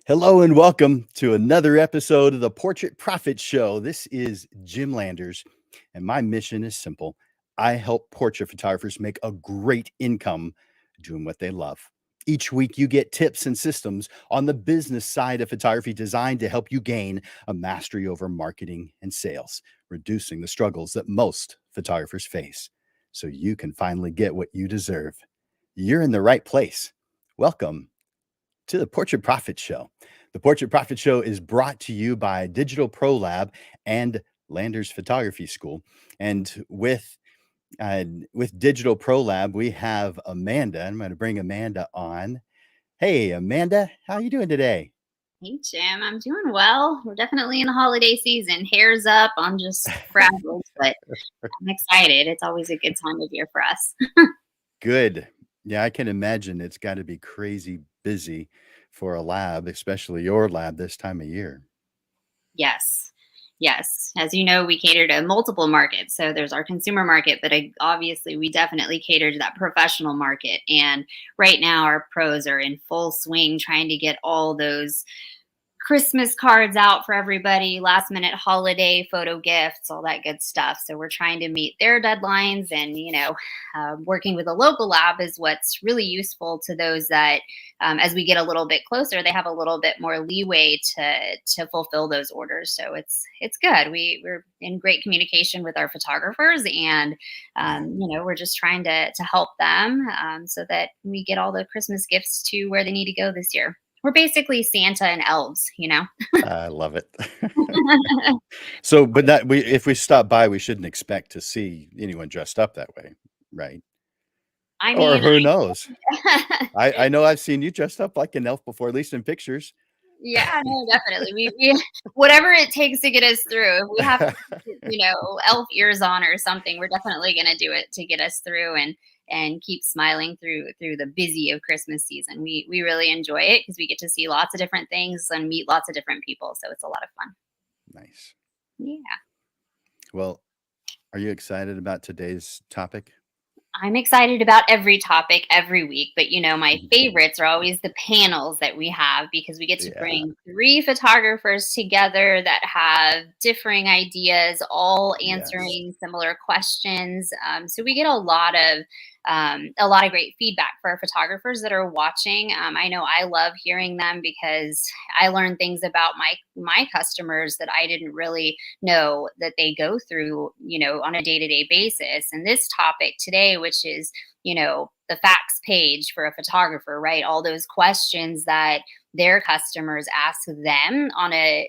Hello and welcome to another episode of the Portrait Profit Show. This is Jim Landers, and my mission is simple. I help portrait photographers make a great income doing what they love. Each week, you get tips and systems on the business side of photography designed to help you gain a mastery over marketing and sales, reducing the struggles that most photographers face so you can finally get what you deserve. You're in the right place. Welcome to the Portrait Profit Show. The Portrait Profit Show is brought to you by Digital Pro Lab and Landers Photography School. And with Digital Pro Lab, we have Amanda. I'm going to bring Amanda on. Hey, Amanda, how are you doing today? Hey, Jim. I'm doing well. We're definitely in the holiday season. Hair's up. I'm just frazzled, but I'm excited. It's always a good time of year for us. Good. Yeah, I can imagine it's got to be crazy busy for a lab, especially your lab this time of year. Yes. Yes. As you know, we cater to multiple markets. So there's our consumer market, but obviously we definitely cater to that professional market. And right now, our pros are in full swing trying to get all those Christmas cards out for everybody, last minute holiday photo gifts, all that good stuff. So we're trying to meet their deadlines, and working with a local lab is what's really useful to those that, as we get a little bit closer, they have a little bit more leeway to fulfill those orders. So it's good. We're in great communication with our photographers, and we're just trying to help them so that we get all the Christmas gifts to where they need to go this year. We're basically Santa and elves. I love it. So, but that if we stop by, we shouldn't expect to see anyone dressed up that way, right? I Or mean, who knows? I know I've seen you dressed up like an elf before, at least in pictures. yeah, no, definitely. We whatever it takes to get us through. If we have to, elf ears on or something, we're definitely going to do it to get us through and keep smiling through the busy of Christmas season. We really enjoy it because we get to see lots of different things and meet lots of different people. So it's a lot of fun. Nice. Yeah. Well, are you excited about today's topic? I'm excited about every topic every week, but my Mhm. favorites are always the panels that we have because we get to Yeah. bring three photographers together that have differing ideas, all Yes. answering similar questions. So we get a lot of great feedback for our photographers that are watching. I know I love hearing them because I learn things about my customers that I didn't really know that they go through, on a day-to-day basis. And this topic today, which is, the facts page for a photographer, right? All those questions that their customers ask them on a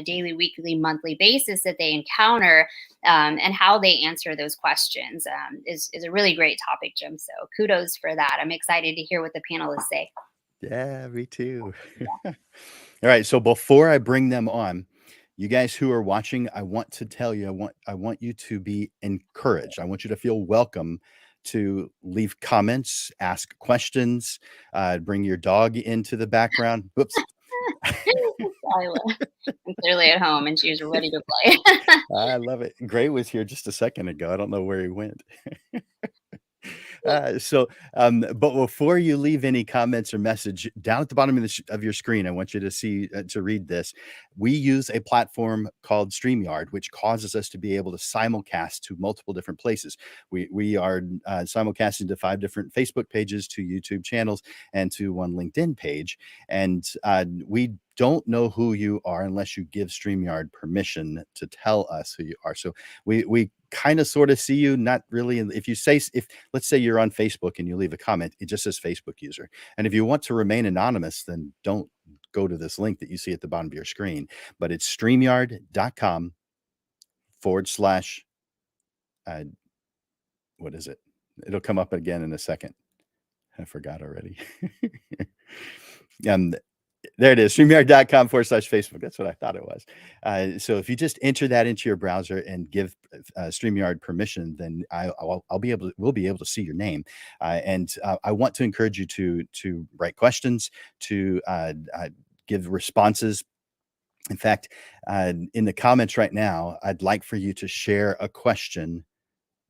daily, weekly, monthly basis that they encounter, and how they answer those questions is a really great topic, Jim. So kudos for that. I'm excited to hear what the panelists say. Yeah, me too. All right. So before I bring them on, you guys who are watching, I want to tell you, I want you to be encouraged. I want you to feel welcome to leave comments, ask questions, bring your dog into the background. Whoops. I'm clearly at home and she's ready to play. I love it. Gray was here just a second ago. I don't know where he went. But before you leave any comments or message down at the bottom of your screen, I want you to see to read this. We use a platform called StreamYard, which causes us to be able to simulcast to multiple different places. We are simulcasting to 5 different Facebook pages, 2 YouTube channels, and to 1 LinkedIn page. And we don't know who you are unless you give StreamYard permission to tell us who you are. So we kind of sort of see you, not really. If let's say you're on Facebook and you leave a comment, it just says Facebook user. And if you want to remain anonymous, then don't go to this link that you see at the bottom of your screen. But it's streamyard.com / uh, what is it? It'll come up again in a second. I forgot already. um, There it is, streamyard.com / Facebook. That's what I thought it was. So if you just enter that into your browser and give StreamYard permission, then we'll be able to see your name. And I want to encourage you to write questions, to give responses. In fact, in the comments right now, I'd like for you to share a question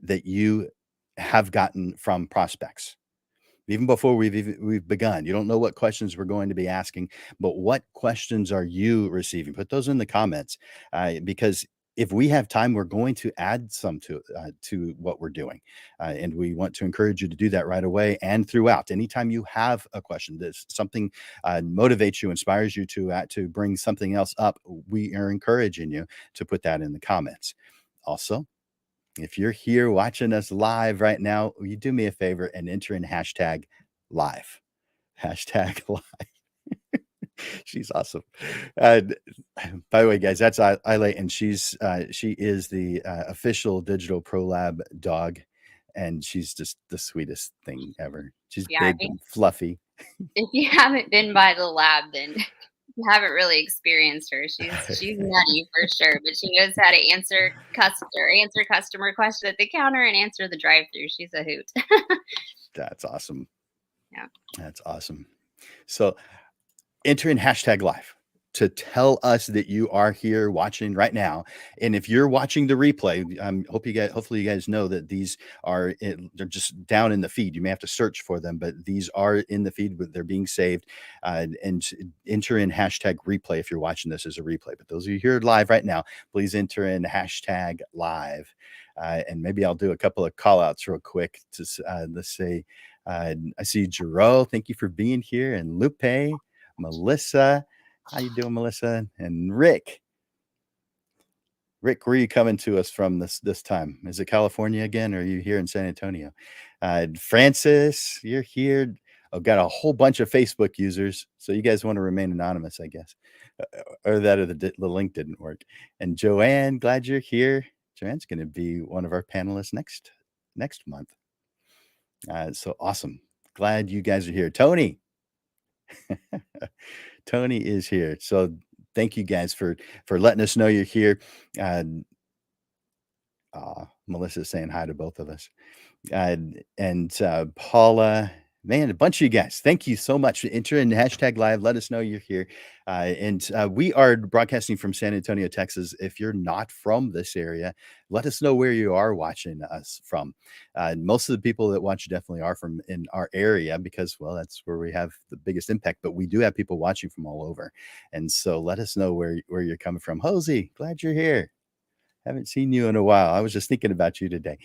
that you have gotten from prospects. even before we've begun. You don't know what questions we're going to be asking, but what questions are you receiving? Put those in the comments, because if we have time, we're going to add some to what we're doing, and we want to encourage you to do that right away and throughout. Anytime you have a question that something motivates you, inspires you to bring something else up, we are encouraging you to put that in the comments. Also, if you're here watching us live right now, will you do me a favor and enter in hashtag live? Hashtag live. She's awesome. And by the way, guys, that's Isla, and she is the official Digital Pro Lab dog, and she's just the sweetest thing ever. She's Yeah, I big think and fluffy. if you haven't been by the lab, then you haven't really experienced her. She's nutty for sure, but she knows how to answer customer questions at the counter and answer the drive-through. She's a hoot. That's awesome. Yeah. That's awesome. So enter in hashtag live to tell us that you are here watching right now. And if you're watching the replay, hopefully you guys know that these they're just down in the feed. You may have to search for them, but these are in the feed, but they're being saved. And enter in hashtag replay if you're watching this as a replay. But those of you here live right now, please enter in hashtag live. And maybe I'll do a couple of call outs real quick to let's say, I see Jero, thank you for being here, and Lupe, Melissa, how you doing, Melissa? And Rick, where are you coming to us from this time? Is it California again, or are you here in San Antonio? Francis, you're here. I've got a whole bunch of Facebook users, so you guys want to remain anonymous, I guess, or the link didn't work. And Joanne, glad you're here. Joanne's going to be one of our panelists next month. So awesome. Glad you guys are here. Tony. Tony is here. So thank you guys for letting us know you're here. Melissa's saying hi to both of us. And Paula, man, a bunch of you guys. Thank you so much. Enter in hashtag live. Let us know you're here. And we are broadcasting from San Antonio, Texas. If you're not from this area, let us know where you are watching us from. Most of the people that watch definitely are from in our area because, well, that's where we have the biggest impact. But we do have people watching from all over. And so let us know where you're coming from. Hosey, glad you're here. Haven't seen you in a while. I was just thinking about you today.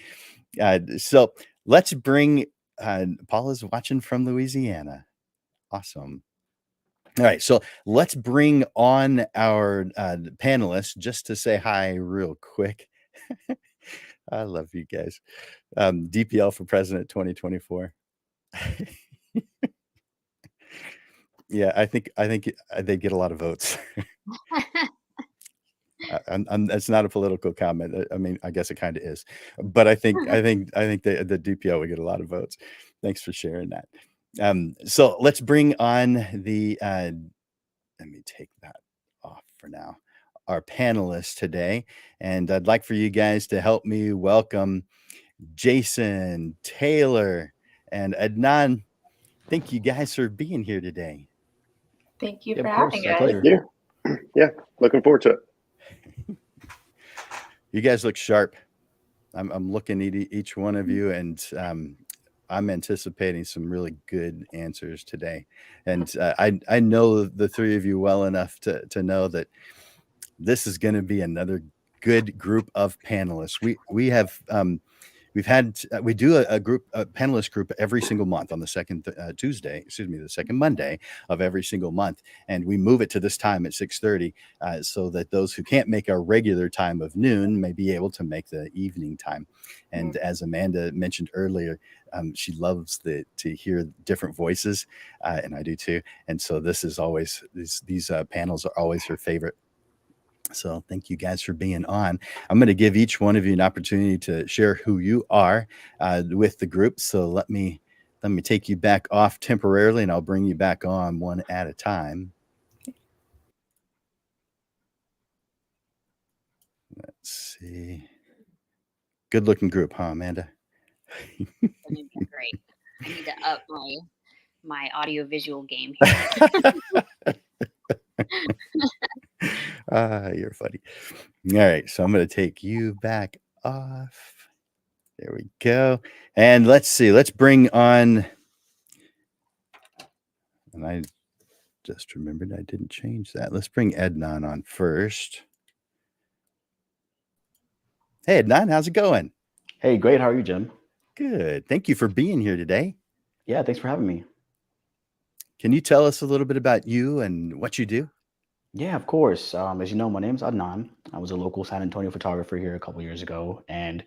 So let's bring Paula's watching from Louisiana. Awesome. All right, so let's bring on our panelists just to say hi real quick. I love you guys. DPL for President 2024. Yeah, I think they get a lot of votes. That's not a political comment. I mean, I guess it kind of is, but I think the DPO would get a lot of votes. Thanks for sharing that. So let's bring on the. Let me take that off for now. Our panelists today, and I'd like for you guys to help me welcome Jason, Taylor, and Adnan. Thank you guys for being here today. Thank you for having us. Thank you. Yeah, looking forward to it. You guys look sharp. I'm looking at each one of you, and I'm anticipating some really good answers today. And I know the three of you well enough to know that this is going to be another good group of panelists. We do a panelist group every single month on the second the second Monday of every single month, and we move it to this time at 6:30, so that those who can't make our regular time of noon may be able to make the evening time. And as Amanda mentioned earlier, she loves to hear different voices, and I do too. And so this is always these panels are always her favorite. So thank you guys for being on. I'm going to give each one of you an opportunity to share who you are with the group. So let me take you back off temporarily, and I'll bring you back on one at a time. Let's see. Good looking group, huh, Amanda? Great. I need to up my audio visual game here. You're funny. All right, so I'm going to take you back off. There we go. And let's see. Let's bring on And I just remembered I didn't change that. Let's bring Ednan on first. Hey, Ednan, how's it going? Hey, great. How are you, Jim? Good. Thank you for being here today. Yeah, thanks for having me. Can you tell us a little bit about you and what you do? Yeah, of course. As you know, my name's Adnan. I was a local San Antonio photographer here a couple years ago, and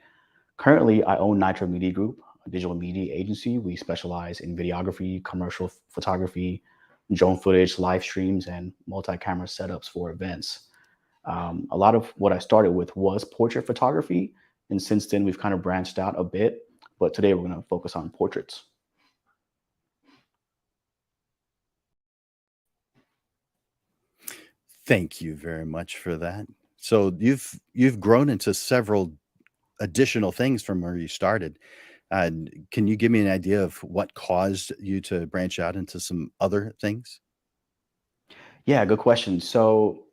currently I own Nitro Media Group, a digital media agency. We specialize in videography, commercial photography, drone footage, live streams, and multi-camera setups for events. A lot of what I started with was portrait photography, and since then we've kind of branched out a bit, but today we're going to focus on portraits. Thank you very much for that. So you've grown into several additional things from where you started. Can you give me an idea of what caused you to branch out into some other things? Yeah, good question. So,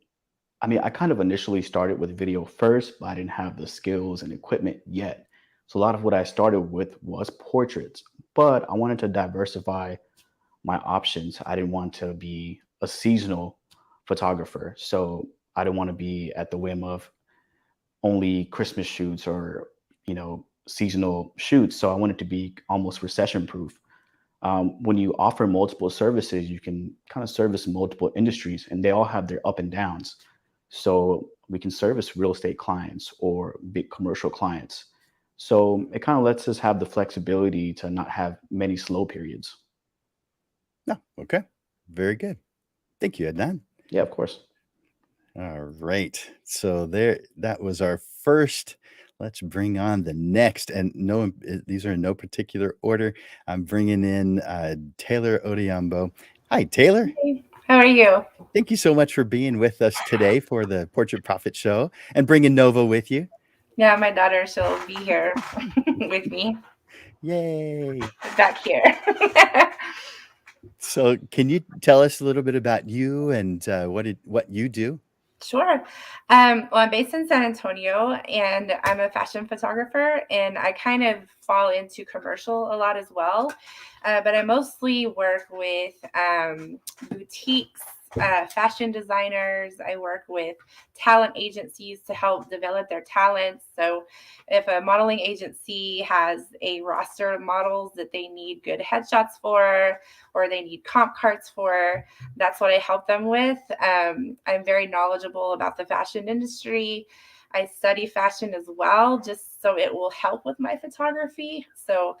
I mean, I kind of initially started with video first, but I didn't have the skills and equipment yet. So, a lot of what I started with was portraits, but I wanted to diversify my options. I didn't want to be a seasonal photographer. So, I didn't want to be at the whim of only Christmas shoots or, seasonal shoots. So, I wanted to be almost recession proof. When you offer multiple services, you can kind of service multiple industries and they all have their up and downs. So we can service real estate clients or big commercial clients. So it kind of lets us have the flexibility to not have many slow periods. No. Okay. Very good. Thank you, Adnan. Yeah, of course. All right. So that was our first. Let's bring on the next. And no, these are in no particular order. I'm bringing in Taylor Odiambo. Hi, Taylor. Hey, how are you? Thank you so much for being with us today for the Portrait Profit Show and bringing Nova with you. Yeah, my daughter, she'll be here with me Yay. back here. So can you tell us a little bit about you and what you do? Sure. Well, I'm based in San Antonio and I'm a fashion photographer and I kind of fall into commercial a lot as well. But I mostly work with boutiques, fashion designers. I work with talent agencies to help develop their talents. So if a modeling agency has a roster of models that they need good headshots for, or they need comp cards for, that's what I help them with. I'm very knowledgeable about the fashion industry. I study fashion as well, just so it will help with my photography. So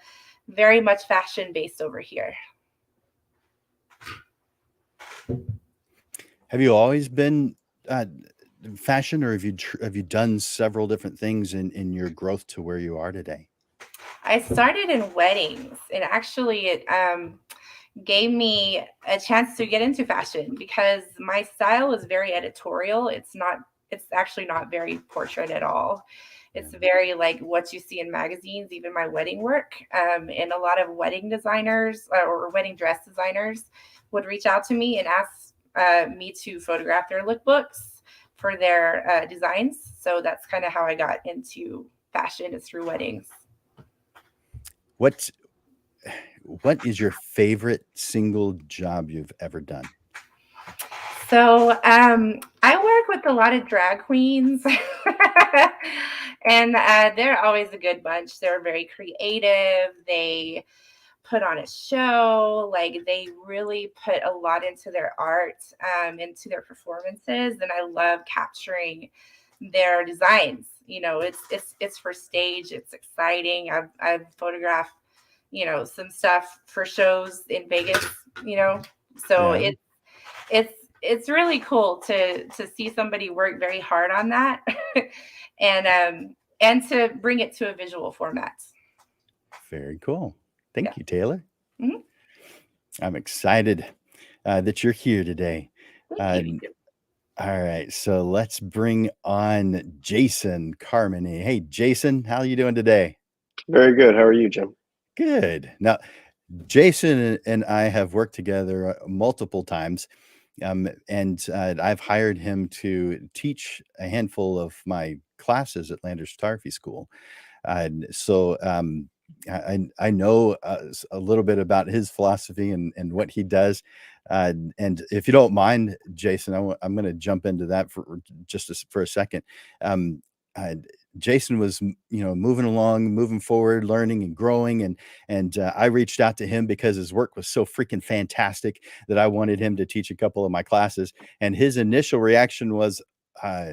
very much fashion based over here. Have you always been fashion, or have you done several different things in your growth to where you are today? I started in weddings, and actually it gave me a chance to get into fashion because my style is very editorial. It's actually not very portrait at all. It's very like what you see in magazines, even my wedding work. And a lot of wedding designers or wedding dress designers would reach out to me and ask me to photograph their lookbooks for their designs. So that's kind of how I got into fashion, is through weddings. What is your favorite single job you've ever done? So I work with a lot of drag queens and they're always a good bunch. They're very creative. They put on a show. Like they really put a lot into their art, into their performances. And I love capturing their designs. It's for stage. It's exciting. I've photographed, some stuff for shows in Vegas, so Yeah. it's really cool to see somebody work very hard on that and to bring it to a visual format. Very cool. Thank Yeah. you, Taylor. Mhm. I'm excited that you're here today. Thank you. All right, so let's bring on Jason Carmody. Hey, Jason, how are you doing today? Very good. How are you, Jim? Good. Now, Jason and I have worked together multiple times, and I've hired him to teach a handful of my classes at Landers Photography School. So I know a little bit about his philosophy and what he does. And if you don't mind, Jason, I'm going to jump into that for for a second. Um, uh, Jason was, moving along, moving forward, learning and growing, and I reached out to him because his work was so freaking fantastic that I wanted him to teach a couple of my classes. And his initial reaction was, uh,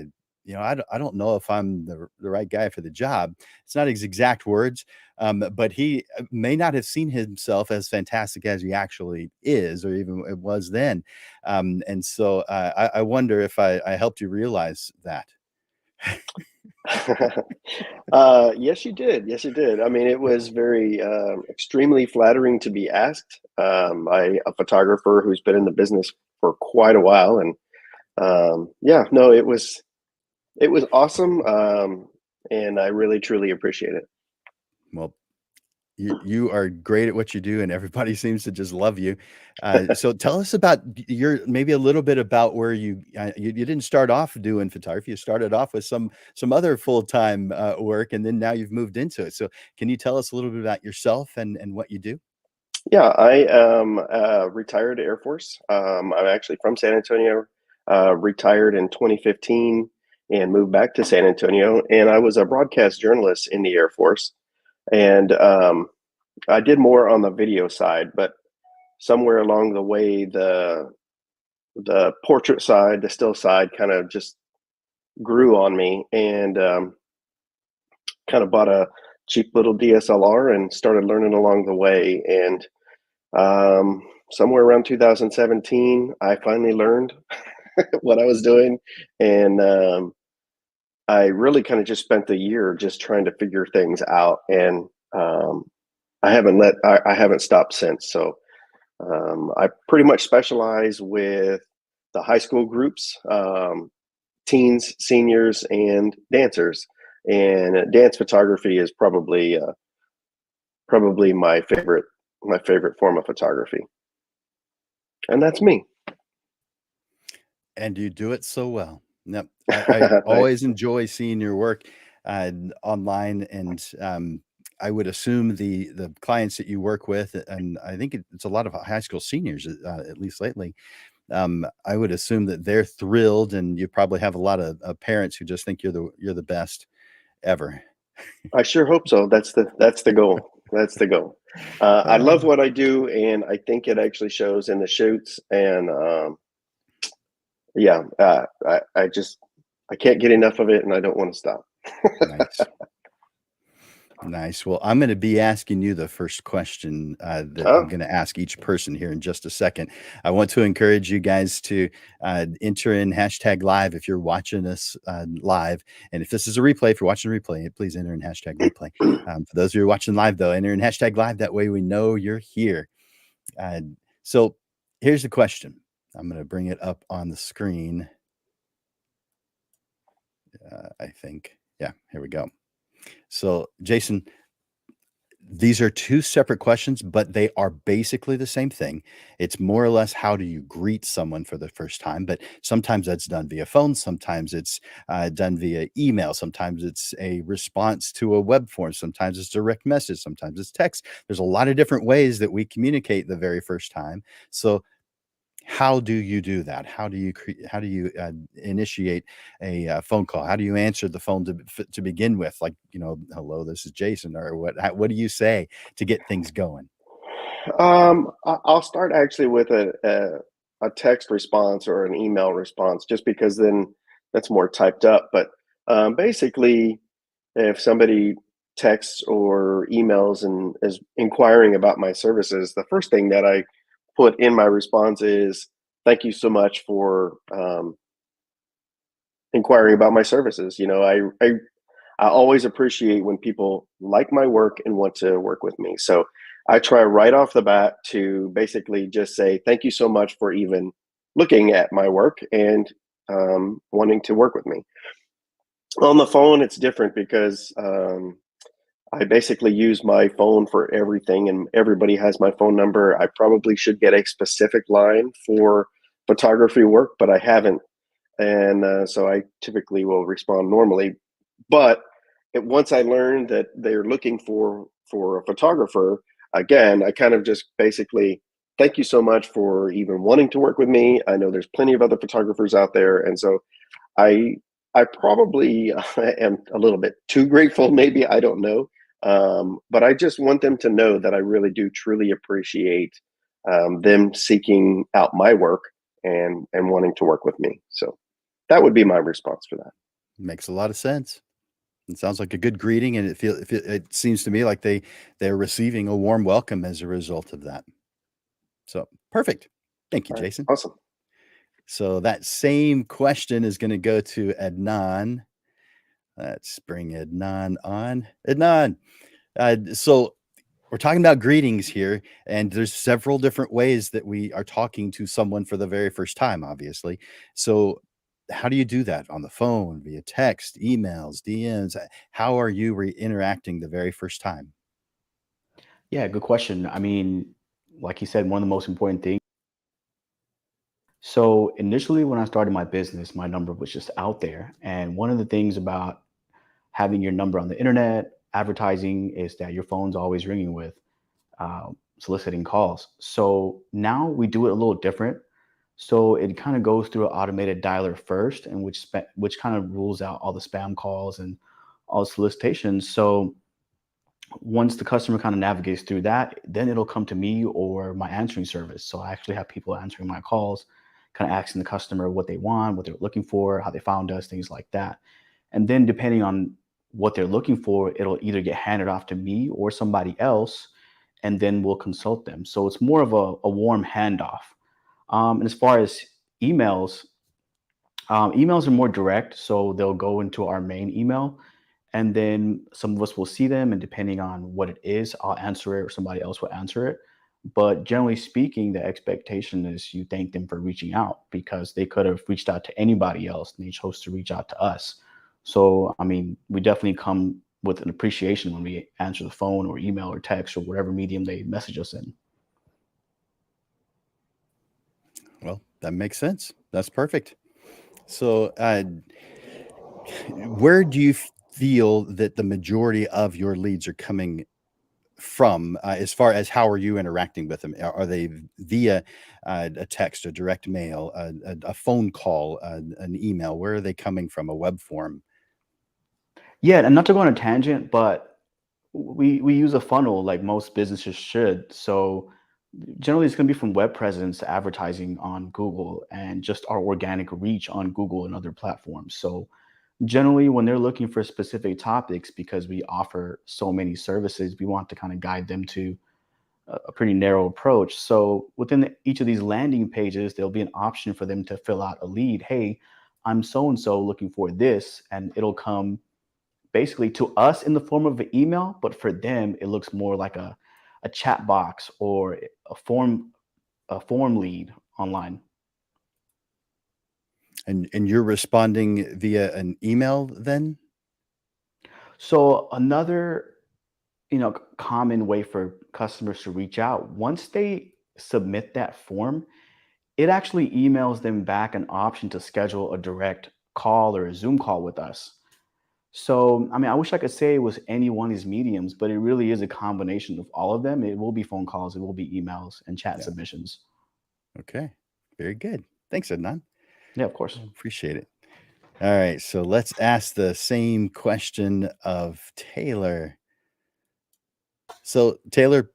I don't know if I'm the right guy for the job. It's not his exact words, but he may not have seen himself as fantastic as he actually is, or even it was then. And so I wonder if I helped you realize that. Yes, you did. Yes, you did. I mean, it was very extremely flattering to be asked by a photographer who's been in the business for quite a while, and yeah, no, it was awesome, and I really truly appreciate it. Well, you are great at what you do, and everybody seems to just love you. So tell us about maybe a little bit about where you didn't start off doing photography. You started off with some other full-time work, and then now you've moved into it. So can you tell us a little bit about yourself and what you do? Yeah, I am retired Air Force. I'm actually from San Antonio, retired in 2015 and moved back to San Antonio. And I was a broadcast journalist in the Air Force. And I did more on the video side, but somewhere along the way, the portrait side, the still side kind of just grew on me, and kind of bought a cheap little DSLR and started learning along the way. And somewhere around 2017, I finally learned what I was doing, and I really kind of just spent the year just trying to figure things out, and I haven't stopped since. So I pretty much specialize with the high school groups, teens, seniors, and dancers. And dance photography is probably my favorite form of photography. And that's me. And you do it so well. Yep. I always enjoy seeing your work online, and I would assume the clients that you work with, and I think it's a lot of high school seniors, at least lately. I would assume that they're thrilled, and you probably have a lot of parents who just think you're the best ever. I sure hope so. That's the goal. That's the goal. I love what I do, and I think it actually shows in the shoots. And yeah, I can't get enough of it, and I don't want to stop. Nice. Nice. Well, I'm going to be asking you the first question that I'm going to ask each person here in just a second. I want to encourage you guys to enter in #live if you're watching us live. And if this is a replay, if you're watching a replay, please enter in #replay. For those of you who are watching live, though, enter in #live. That way we know you're here. So here's the question. I'm going to bring it up on the screen. I think. Yeah, here we go. So, Jason, these are two separate questions, but they are basically the same thing. It's more or less, how do you greet someone for the first time? But sometimes that's done via phone. Sometimes it's done via email. Sometimes it's a response to a web form. Sometimes it's direct message. Sometimes it's text. There's a lot of different ways that we communicate the very first time. So how do you do that? How do you initiate a phone call? How do you answer the phone to begin with? Like, hello, this is Jason, or what do you say to get things going? I'll start actually with a text response or an email response, just because then that's more typed up. But basically, if somebody texts or emails and is inquiring about my services, the first thing that I put in my response is, thank you so much for inquiring about my services. I always appreciate when people like my work and want to work with me. So I try right off the bat to basically just say, thank you so much for even looking at my work and wanting to work with me. On the phone, it's different because I basically use my phone for everything, and everybody has my phone number. I probably should get a specific line for photography work, but I haven't. And so I typically will respond normally. But once I learn that they're looking for for a photographer, again, I kind of just basically thank you so much for even wanting to work with me. I know there's plenty of other photographers out there, and so I I probably am a little bit too grateful, maybe, I don't know. But I just want them to know that I really do truly appreciate them seeking out my work and wanting to work with me. So that would be my response for that. Makes a lot of sense. It sounds like a good greeting, and it seems to me like they're receiving a warm welcome as a result of that. So perfect. Thank you, All right, Jason. awesome. So that same question is going to go to Adnan. Let's bring Adnan on. Adnan, so we're talking about greetings here, and there's several different ways that we are talking to someone for the very first time, obviously. So how do you do that? On the phone, via text, emails, DMs? How are you interacting the very first time? Yeah, good question. I mean, like you said, one of the most important things. So initially, when I started my business, my number was just out there. And one of the things about having your number on the internet, advertising, is that your phone's always ringing with soliciting calls. So now we do it a little different. So it kind of goes through an automated dialer first, and which kind of rules out all the spam calls and all solicitations. So once the customer kind of navigates through that, then it'll come to me or my answering service. So I actually have people answering my calls, kind of asking the customer what they want, what they're looking for, how they found us, things like that. And then depending on what they're looking for, it'll either get handed off to me or somebody else, and then we'll consult them. So it's more of a warm handoff. And as far as emails, emails are more direct, so they'll go into our main email, and then some of us will see them, and depending on what it is, I'll answer it or somebody else will answer it. But generally speaking, the expectation is you thank them for reaching out because they could have reached out to anybody else and they chose to reach out to us. So, I mean, we definitely come with an appreciation when we answer the phone or email or text or whatever medium they message us in. Well, that makes sense. That's perfect. So, where do you feel that the majority of your leads are coming from, as far as how are you interacting with them? Are they via a text, a direct mail, a phone call, an email? Where are they coming from? A web form? Yeah, and not to go on a tangent, but we use a funnel like most businesses should. So generally, it's going to be from web presence to advertising on Google and just our organic reach on Google and other platforms. So generally, when they're looking for specific topics, because we offer so many services, we want to kind of guide them to a pretty narrow approach. So within each of these landing pages, there'll be an option for them to fill out a lead. Hey, I'm so and so looking for this, and it'll come basically to us in the form of an email, but for them, it looks more like a chat box or a form lead online. And you're responding via an email then? So another, common way for customers to reach out, once they submit that form, it actually emails them back an option to schedule a direct call or a Zoom call with us. So, I mean, I wish I could say it was any one of these mediums, but it really is a combination of all of them. It will be phone calls, it will be emails and chat Yeah. submissions. Okay. Very good. Thanks, Adnan. Yeah, of course. Appreciate it. All right. So let's ask the same question of Taylor. So, Taylor,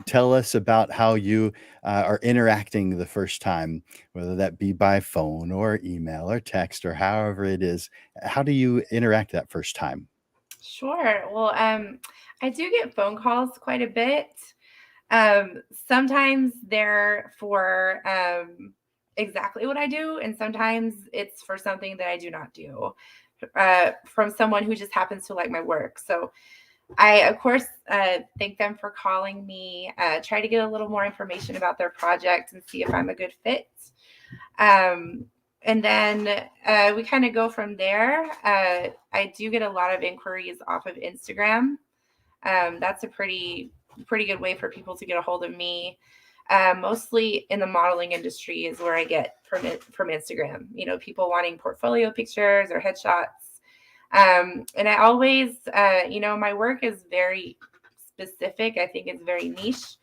tell us about how you are interacting the first time, whether that be by phone or email or text or however it is. How do you interact that first time? Sure. Well, I do get phone calls quite a bit. Sometimes they're for exactly what I do, and sometimes it's for something that I do not do, from someone who just happens to like my work. So I, of course, thank them for calling me, try to get a little more information about their project and see if I'm a good fit. Um, and then we kind of go from there. I do get a lot of inquiries off of Instagram. That's a pretty good way for people to get a hold of me. Mostly in the modeling industry is where I get from Instagram. People wanting portfolio pictures or headshots. And I always, my work is very specific. I think it's very niche.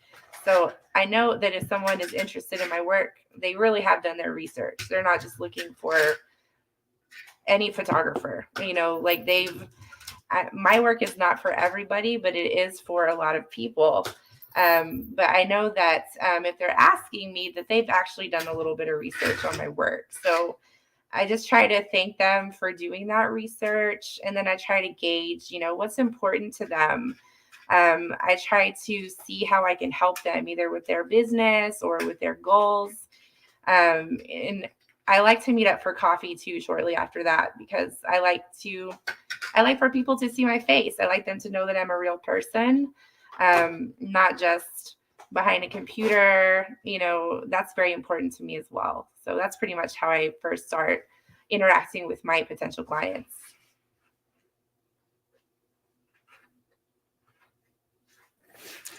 So I know that if someone is interested in my work, they really have done their research. They're not just looking for any photographer, like my work is not for everybody, but it is for a lot of people. But I know that if they're asking me, that they've actually done a little bit of research on my work. So I just try to thank them for doing that research. And then I try to gauge, what's important to them. I try to see how I can help them either with their business or with their goals. And I like to meet up for coffee too shortly after that, because I like for people to see my face. I like them to know that I'm a real person, not just behind a computer. That's very important to me as well. So that's pretty much how I first start interacting with my potential clients.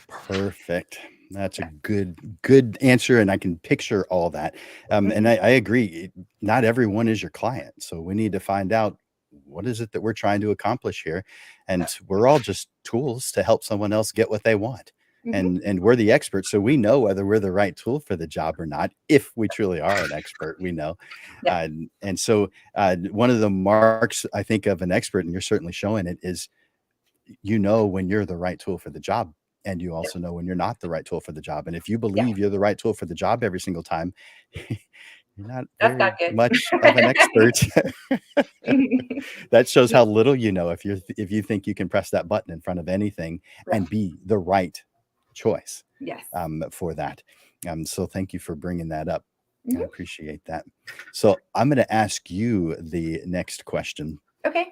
Perfect. That's a good answer, and I can picture all that. And I agree. Not everyone is your client, so we need to find out what is it that we're trying to accomplish here, and we're all just tools to help someone else get what they want. And we're the experts, so we know whether we're the right tool for the job or not. If we truly are an expert, we know. Yeah. And so one of the marks, I think, of an expert, and you're certainly showing it, is when you're the right tool for the job. And you also know when you're not the right tool for the job. And if you believe you're the right tool for the job every single time, you're not That's very not good. much of an expert. That shows how little you know if you think you can press that button in front of anything and be the right choice Yes. for that. So thank you for bringing that up. I appreciate that. So I'm going to ask you the next question. Okay.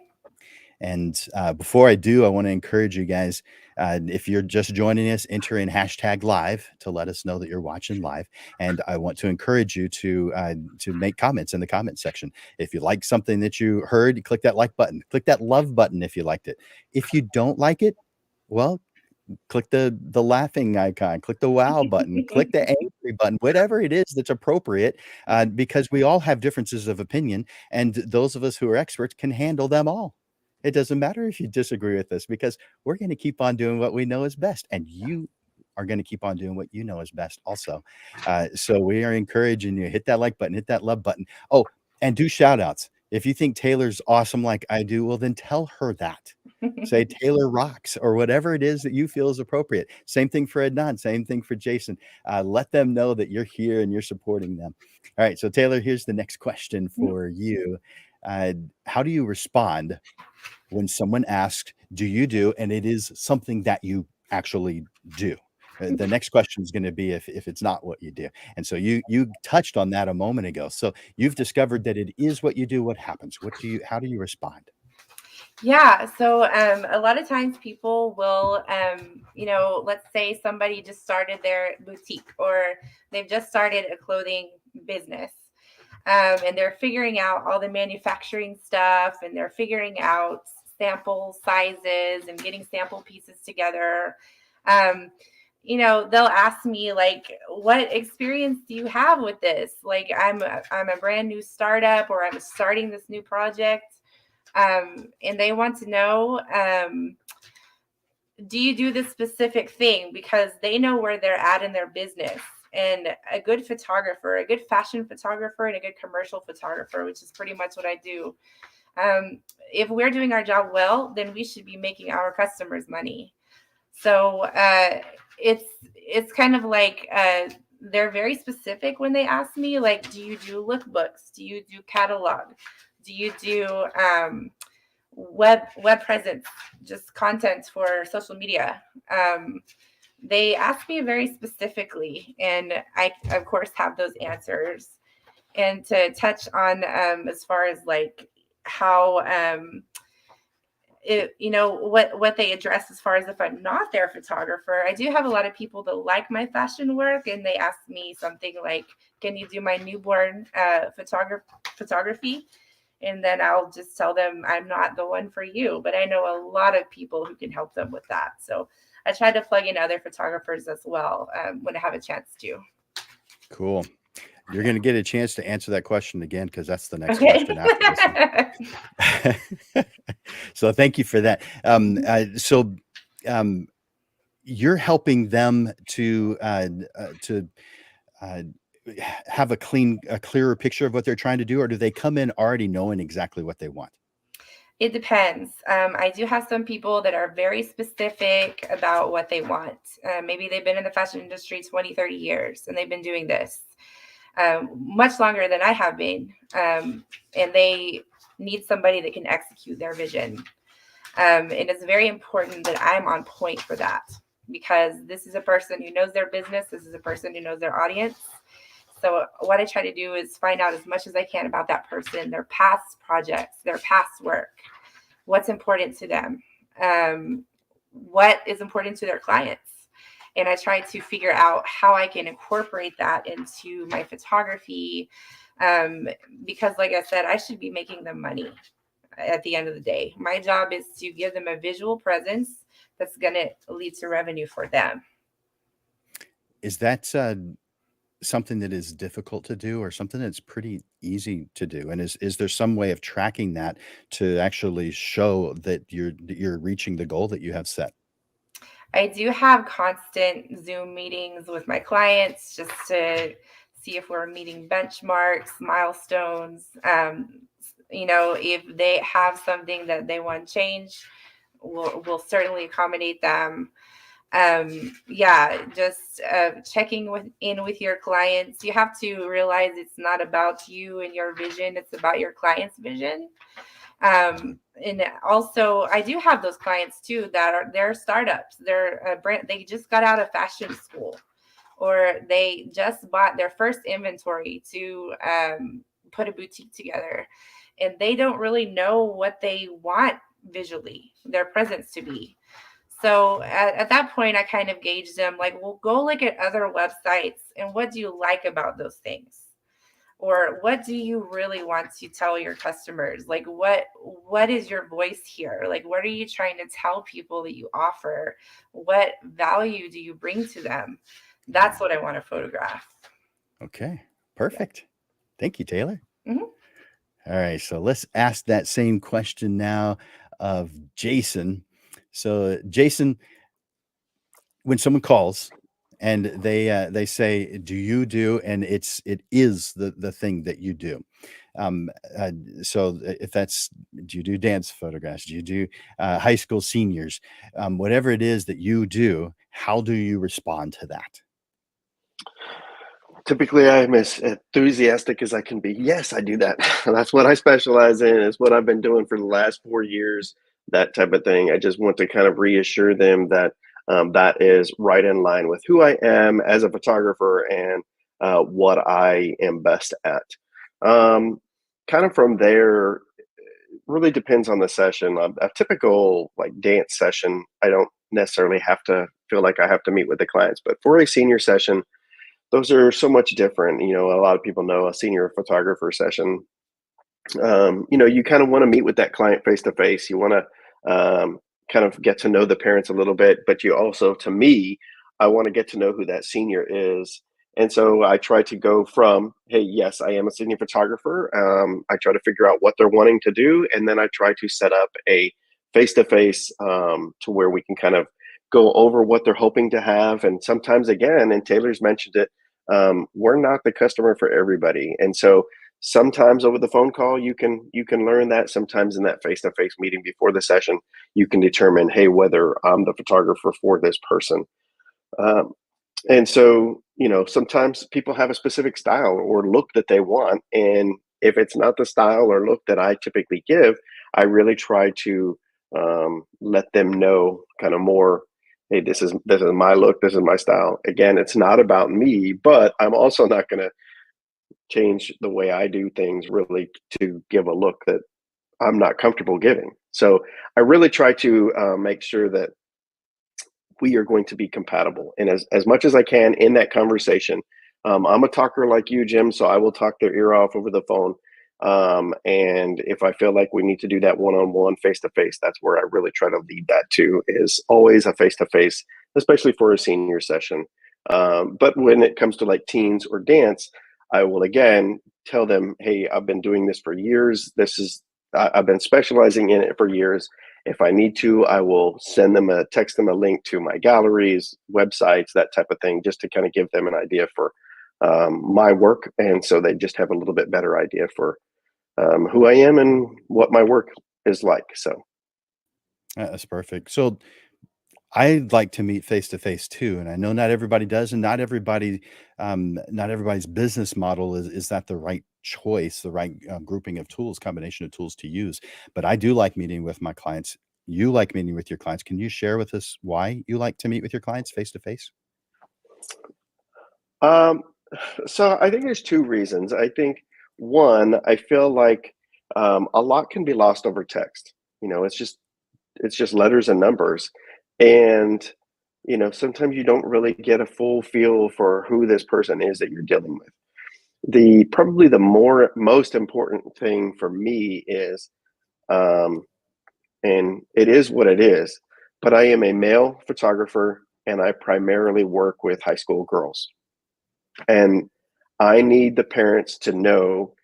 And before I do, I want to encourage you guys, if you're just joining us, enter in #live to let us know that you're watching live. And I want to encourage you to make comments in the comment section. If you like something that you heard, click that like button. Click that love button if you liked it. If you don't like it, well, click the laughing icon, click the wow button, click the angry button, whatever it is that's appropriate, because we all have differences of opinion, and those of us who are experts can handle them all. It doesn't matter if you disagree with us, because we're going to keep on doing what we know is best, and you are going to keep on doing what you know is best also. So we are encouraging you, hit that like button, hit that love button. Oh, and do shout outs. If you think Taylor's awesome like I do, well, then tell her that. Say Taylor rocks, or whatever it is that you feel is appropriate. Same thing for Adnan, same thing for Jason. Let them know that you're here and you're supporting them. All right, so Taylor, here's the next question for you. How do you respond when someone asks, do you do, and it is something that you actually do? The next question is going to be if it's not what you do. And so you touched on that a moment ago. So you've discovered that it is what you do. What happens? How do you respond? Yeah. So a lot of times people will, let's say somebody just started their boutique, or they've just started a clothing business. And they're figuring out all the manufacturing stuff, and they're figuring out sample sizes and getting sample pieces together. They'll ask me, like, what experience do you have with this? Like, I'm a brand new startup, or I'm starting this new project. And they want to know, do you do this specific thing? Because they know where they're at in their business. And a good photographer, a good fashion photographer, and a good commercial photographer, which is pretty much what I do. If we're doing our job well, then we should be making our customers money. So it's kind of like they're very specific when they ask me, like, do you do lookbooks? Do you do catalog? Do you do web presence, just content for social media? They ask me very specifically, and I, of course, have those answers. And to touch on as far as like how what they address as far as if I'm not their photographer, I do have a lot of people that like my fashion work, and they ask me something like, can you do my newborn photography? And then I'll just tell them I'm not the one for you, but I know a lot of people who can help them with that. So I try to plug in other photographers as well when I have a chance to. Cool. You're going to get a chance to answer that question again, because that's the next question after this one. So thank you for that. you're helping them to uh, have a clearer picture of what they're trying to do, or do they come in already knowing exactly what they want? It depends. I do have some people that are very specific about what they want. Maybe they've been in the fashion industry 20, 30 years, and they've been doing this much longer than I have been. And they need somebody that can execute their vision. And it's very important that I'm on point for that, because this is a person who knows their business. This is a person who knows their audience. So what I try to do is find out as much as I can about that person, their past projects, their past work, what's important to them, what is important to their clients. And I try to figure out how I can incorporate that into my photography, because like I said, I should be making them money at the end of the day. My job is to give them a visual presence that's going to lead to revenue for them. Is that something that is difficult to do, or something that's pretty easy to do? And is there some way of tracking that to actually show that you're reaching the goal that you have set? I do have constant Zoom meetings with my clients just to see if we're meeting benchmarks, milestones. If they have something that they want to change, we'll certainly accommodate them. Just checking in with your clients. You have to realize it's not about you and your vision, it's about your client's vision. And also I do have those clients too they're startups. They're a brand, they just got out of fashion school, or they just bought their first inventory to put a boutique together, and they don't really know what they want visually their presence to be. So at that point, I kind of gauge them like, well, go look at other websites and what do you like about those things? Or what do you really want to tell your customers? Like, what is your voice here? Like, what are you trying to tell people that you offer? What value do you bring to them? That's what I want to photograph. Okay, perfect. Thank you, Taylor. Mhm. All right, so let's ask that same question now of Jason. So, Jason, when someone calls and they say, "Do you do?" and it is the thing that you do. Um, so if that's, do you do dance photographs? Do you do high school seniors? Whatever it is that you do, how do you respond to that? Typically, I'm as enthusiastic as I can be. Yes, I do that. That's what I specialize in. It's what I've been doing for the last 4 years, that type of thing. I just want to kind of reassure them that that is right in line with who I am as a photographer and what I am best at. Kind of from there, really depends on the session. A typical like dance session, I don't necessarily have to feel like I have to meet with the clients, but for a senior session, those are so much different. A lot of people know a senior photographer session. You kind of want to meet with that client face to face. You want to kind of get to know the parents a little bit, but you also, to me, I want to get to know who that senior is. And so I try to go from, hey, yes, I am a senior photographer. I try to figure out what they're wanting to do. And then I try to set up a face to face to where we can kind of go over what they're hoping to have. And sometimes, again, and Taylor's mentioned it, we're not the customer for everybody. And so sometimes over the phone call, you can learn that. Sometimes in that face to face meeting before the session, you can determine, hey, whether I'm the photographer for this person. And so, sometimes people have a specific style or look that they want. And if it's not the style or look that I typically give, I really try to let them know kind of more, hey, this is my look, this is my style. Again, it's not about me, but I'm also not going to change the way I do things really to give a look that I'm not comfortable giving. So I really try to make sure that we are going to be compatible. And as much as I can in that conversation, I'm a talker like you, Jim, so I will talk their ear off over the phone. And if I feel like we need to do that one-on-one, face-to-face, that's where I really try to lead that to, is always a face-to-face, especially for a senior session. But when it comes to like teens or dance, I will again tell them, hey, I've been doing this for years. I've been specializing in it for years. If I need to, I will text them a link to my galleries, websites, that type of thing, just to kind of give them an idea for my work. And so they just have a little bit better idea for who I am and what my work is like. So That's perfect. So I'd like to meet face to face too, and I know not everybody does, and not everybody's business model is that the right choice, the right grouping of tools, combination of tools to use. But I do like meeting with my clients. You like meeting with your clients. Can you share with us why you like to meet with your clients face to face? Um, so I think there's two reasons. I think one, I feel like a lot can be lost over text. You know, it's just letters and numbers, and sometimes you don't really get a full feel for who this person is that you're dealing with. Probably the most important thing for me is, um, and it is what it is, but I am a male photographer and I primarily work with high school girls. And I need the parents to know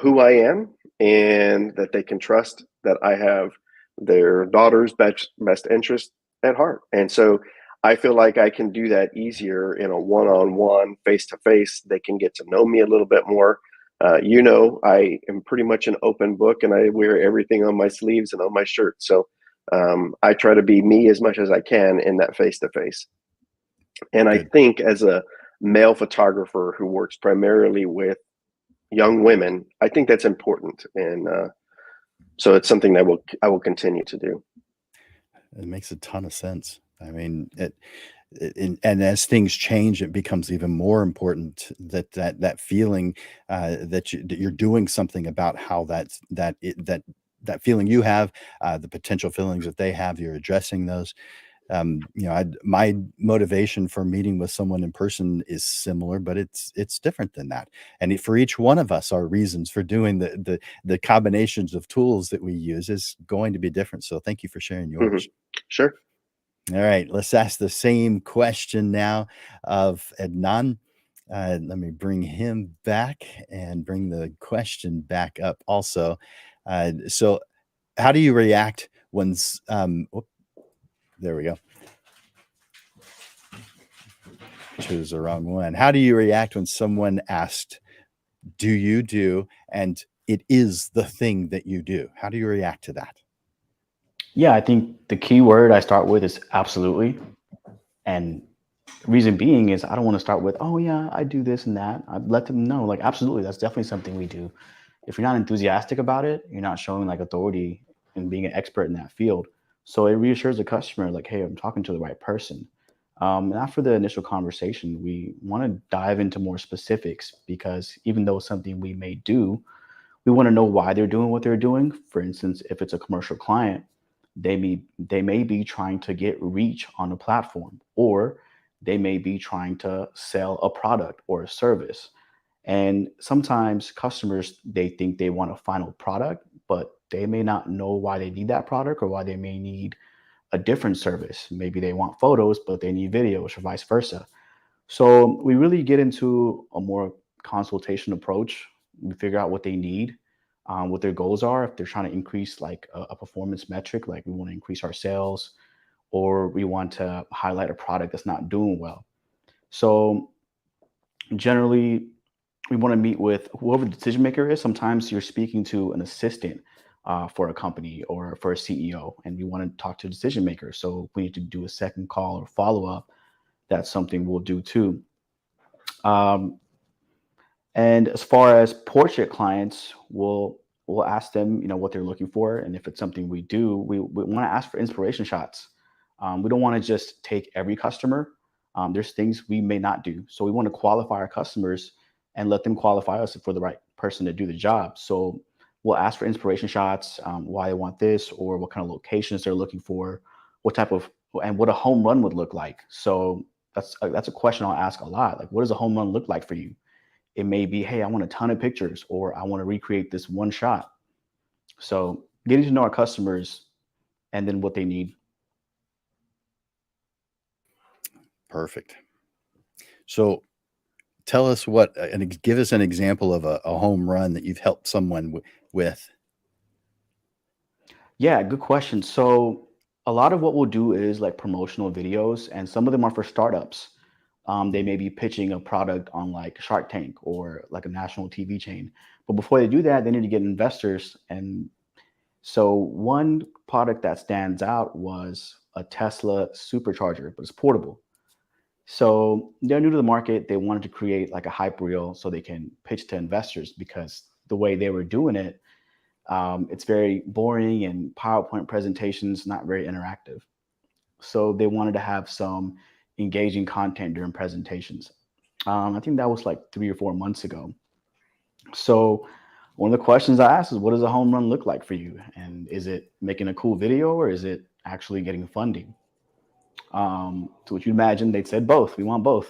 who I am and that they can trust that I have their daughter's best interest at heart. And so I feel like I can do that easier in a one-on-one, face-to-face. They can get to know me a little bit more. I am pretty much an open book and I wear everything on my sleeves and on my shirt. So I try to be me as much as I can in that face-to-face. And I Good. think as a male photographer who works primarily with young women, I think that's important. And so it's something that I will continue to do. It makes a ton of sense. I mean, and as things change, it becomes even more important that feeling that you're doing something about how that feeling you have, the potential feelings that they have, you're addressing those. My motivation for meeting with someone in person is similar, but it's different than that. And for each one of us, our reasons for doing the combinations of tools that we use is going to be different. So thank you for sharing Hmm. yours. Sure. All right, let's ask the same question now of Adnan. Let me bring him back and bring the question back up also. So how do you react when there we go. Choose the wrong one. How do you react when someone asked, "Do you do?" and it is the thing that you do? How do you react to that? Yeah, I think the key word I start with is absolutely. And reason being is I don't want to start with, oh yeah, I do this and that. I let them know, like, absolutely, that's definitely something we do. If you're not enthusiastic about it, you're not showing like authority and being an expert in that field. So it reassures the customer, like, hey, I'm talking to the right person. And after the initial conversation, we want to dive into more specifics because even though it's something we may do, we want to know why they're doing what they're doing. For instance, if it's a commercial client, they may be trying to get reach on a platform, or they may be trying to sell a product or a service. And sometimes customers, they think they want a final product, but they may not know why they need that product or why they may need a different service. Maybe they want photos, but they need videos or vice versa. So we really get into a more consultation approach. We figure out what they need, what their goals are. If they're trying to increase like a performance metric, like we want to increase our sales, or we want to highlight a product that's not doing well. So generally, we want to meet with whoever the decision maker is. Sometimes you're speaking to an assistant for a company or for a CEO, and you want to talk to a decision maker. So we need to do a second call or follow up. That's something we'll do too. Um, and as far as portrait clients, we'll ask them, what they're looking for, and if it's something we do, we want to ask for inspiration shots. We don't want to just take every customer. There's things we may not do, so we want to qualify our customers and let them qualify us for the right person to do the job. So we'll ask for inspiration shots, why they want this, or what kind of locations they're looking for, what type of and what a home run would look like. So that's a question I'll ask a lot. Like, what does a home run look like for you? It may be, hey, I want a ton of pictures, or I want to recreate this one shot. So getting to know our customers and then what they need. Perfect. So tell us and give us an example of a home run that you've helped someone with. Yeah, good question. So a lot of what we'll do is like promotional videos, and some of them are for startups. They may be pitching a product on like Shark Tank or like a national TV chain. But before they do that, they need to get investors. And so one product that stands out was a Tesla supercharger, but it's portable. So they're new to the market. They wanted to create like a hype reel so they can pitch to investors because the way they were doing it, it's very boring and PowerPoint presentations, not very interactive. So they wanted to have some engaging content during presentations. I think that was like 3 or 4 months ago. So one of the questions I asked is, what does a home run look like for you? And is it making a cool video or is it actually getting funding? To what you imagine, they said both. We want both.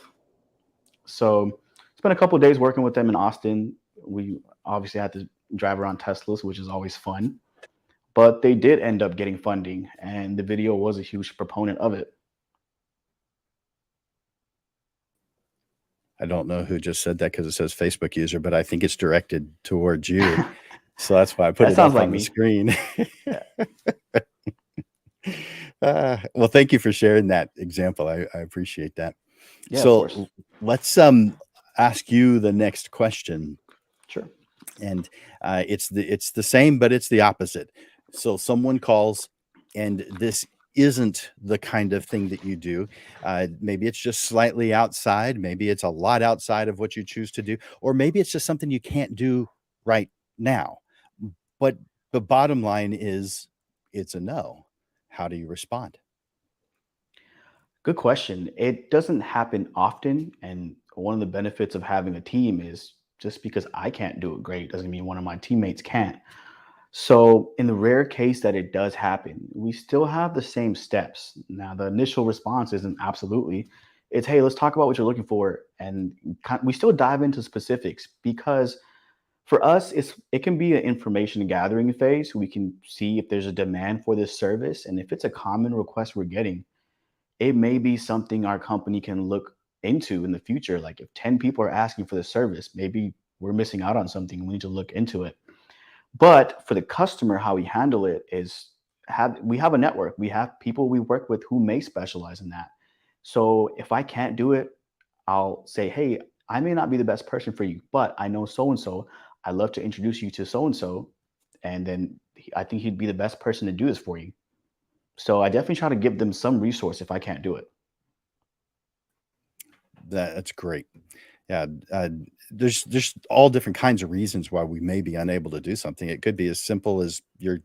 So spent a couple of days working with them in Austin. We obviously had to drive around Teslas, which is always fun. But they did end up getting funding, and the video was a huge proponent of it. I don't know who just said that because it says Facebook user, but I think it's directed towards you. So that's why I put That it sounds up like on the me. screen. Yeah. Well, thank you for sharing that example. I appreciate that. Yeah, of So course. let's ask you the next question. Sure. And it's the same, but it's the opposite. So someone calls, and this isn't the kind of thing that you do. Maybe it's just slightly outside. Maybe it's a lot outside of what you choose to do, or maybe it's just something you can't do right now. But the bottom line is, it's a no. How do you respond? Good question. It doesn't happen often. And one of the benefits of having a team is just because I can't do it great doesn't mean one of my teammates can't. So, in the rare case that it does happen, we still have the same steps. Now, the initial response isn't absolutely. It's, hey, let's talk about what you're looking for. And we still dive into specifics because for us, it can be an information gathering phase. We can see if there's a demand for this service. And if it's a common request we're getting, it may be something our company can look into in the future. Like if 10 people are asking for the service, maybe we're missing out on something. We need to look into it. But for the customer, how we handle it is we have a network. We have people we work with who may specialize in that. So if I can't do it, I'll say, hey, I may not be the best person for you, but I know so and so. I'd love to introduce you to so and so. And then I think he'd be the best person to do this for you. So I definitely try to give them some resource if I can't do it. That's great. Yeah, there's all different kinds of reasons why we may be unable to do something. It could be as simple as your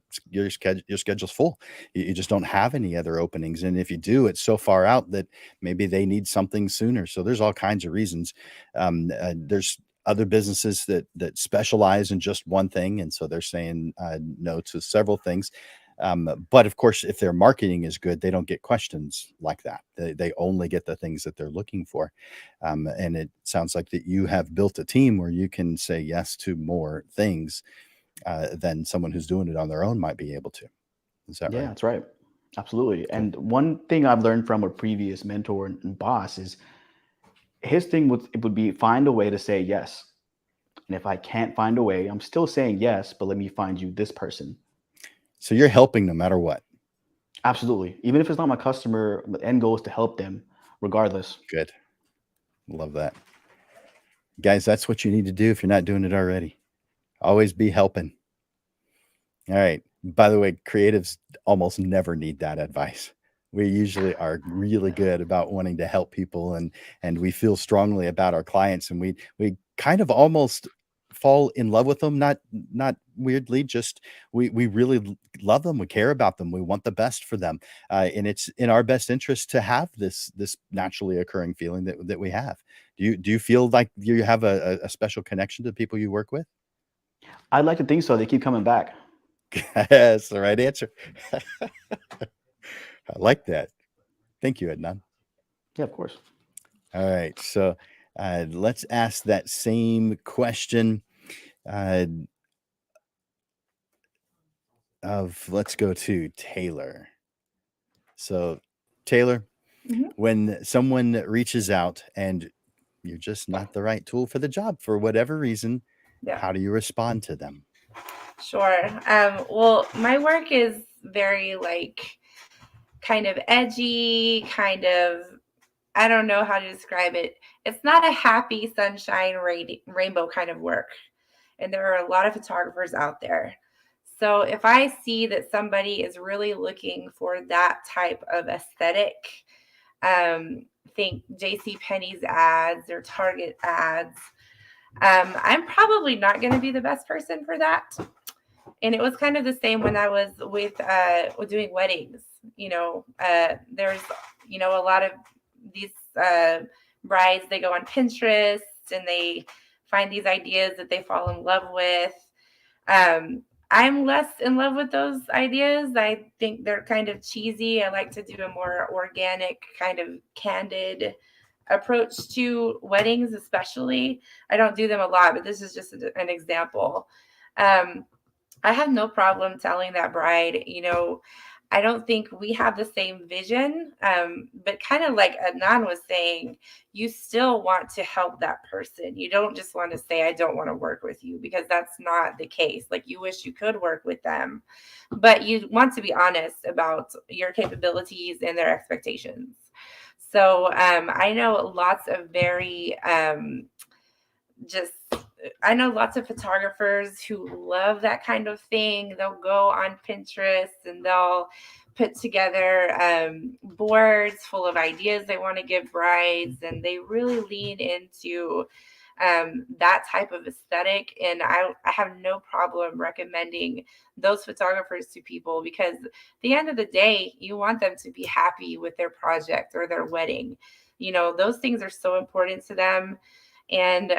schedule's full. You just don't have any other openings, and if you do, it's so far out that maybe they need something sooner. So there's all kinds of reasons. There's other businesses that specialize in just one thing, and so they're saying no to several things. But of course, if their marketing is good, they don't get questions like that. They only get the things that they're looking for. And it sounds like that you have built a team where you can say yes to more things than someone who's doing it on their own might be able to. Is that Yeah, right? that's right. Absolutely. Cool. And one thing I've learned from a previous mentor and boss is his thing would be find a way to say yes. And if I can't find a way, I'm still saying yes, but let me find you this person. So you're helping no matter what. Absolutely. Even if it's not my customer, the end goal is to help them regardless. Good. Love that. Guys, that's what you need to do if you're not doing it already. Always be helping. All right. By the way, creatives almost never need that advice. We usually are really good about wanting to help people, and we feel strongly about our clients, and we kind of almost fall in love with them, not weirdly, just we really love them, we care about them, we want the best for them, and it's in our best interest to have this naturally occurring feeling that we have. Do you feel like you have a special connection to the people you work with? I'd like to think so. They keep coming back. That's the right answer. I like that. Thank you, Adnan. Yeah, of course. All right, so let's ask that same question. Let's go to Taylor. So, Taylor, Mhm. when someone reaches out and you're just not the right tool for the job for whatever reason, Yeah. how do you respond to them? Sure. Well, my work is very like kind of edgy, kind of, I don't know how to describe it. It's not a happy sunshine rainbow kind of work. And there are a lot of photographers out there. So if I see that somebody is really looking for that type of aesthetic, think J.C. Penney's ads or Target ads, I'm probably not going to be the best person for that. And it was kind of the same when I was with doing weddings. There's a lot of these brides, they go on Pinterest and they find these ideas that they fall in love with. I'm less in love with those ideas. I think they're kind of cheesy. I like to do a more organic, kind of candid approach to weddings, especially. I don't do them a lot, but this is just an example. I have no problem telling that bride, I don't think we have the same vision. But kind of like Adnan was saying, you still want to help that person. You don't just want to say, I don't want to work with you, because that's not the case. Like, you wish you could work with them, but you want to be honest about your capabilities and their expectations. So I know lots of I know lots of photographers who love that kind of thing. They'll go on Pinterest and they'll put together boards full of ideas they want to give brides, and they really lean into that type of aesthetic. And I have no problem recommending those photographers to people, because at the end of the day, you want them to be happy with their project or their wedding. Those things are so important to them. And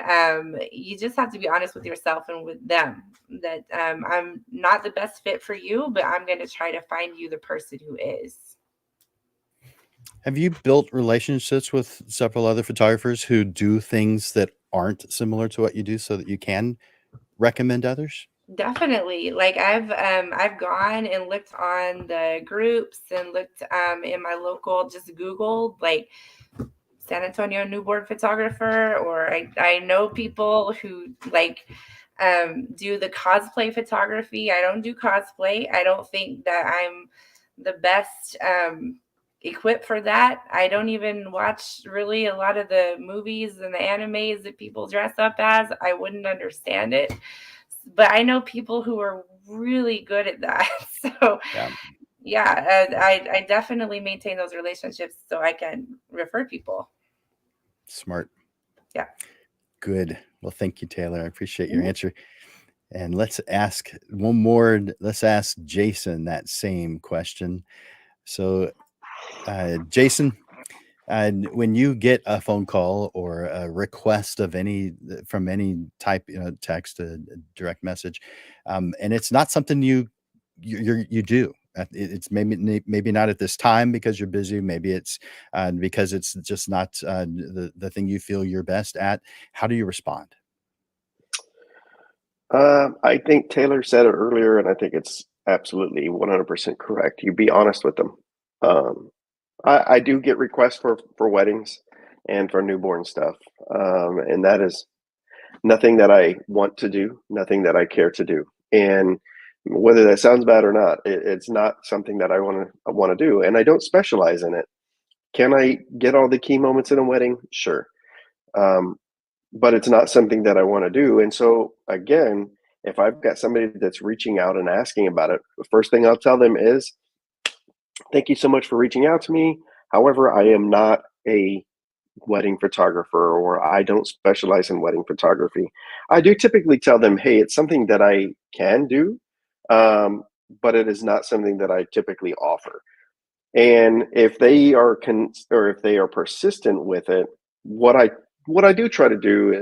you just have to be honest with yourself and with them that I'm not the best fit for you, but I'm going to try to find you the person who is. Have you built relationships with several other photographers who do things that aren't similar to what you do so that you can recommend others? Definitely. Like I've gone and looked on the groups and looked in my local, just Googled like San Antonio newborn photographer, or I know people who like do the cosplay photography. I don't do cosplay. I don't think that I'm the best equipped for that. I don't even watch really a lot of the movies and the animes that people dress up as. I wouldn't understand it. But I know people who are really good at that. So yeah, I definitely maintain those relationships so I can refer people. Smart. Yeah. Good. Well, thank you, Taylor. I appreciate your answer. And let's ask one more. Let's ask Jason that same question. So, Jason, when you get a phone call or a request of from any type, text, a direct message, and it's not something you do. It's maybe not at this time because you're busy. Maybe it's because it's just not the thing you feel you're best at. How do you respond? I think Taylor said it earlier, and I think it's absolutely 100% correct. You be honest with them. I do get requests for weddings and for newborn stuff, and that is nothing that I want to do, nothing that I care to do. And whether that sounds bad or not, it's not something that I want to do, and I don't specialize in it. Can I get all the key moments in a wedding? Sure. But it's not something that I want to do. And so again, if I've got somebody that's reaching out and asking about it, the first thing I'll tell them is, thank you so much for reaching out to me. However, I am not a wedding photographer, or I don't specialize in wedding photography. I do typically tell them, hey, it's something that I can do, but it is not something that I typically offer. And if they are or if they are persistent with it, what I do try to do,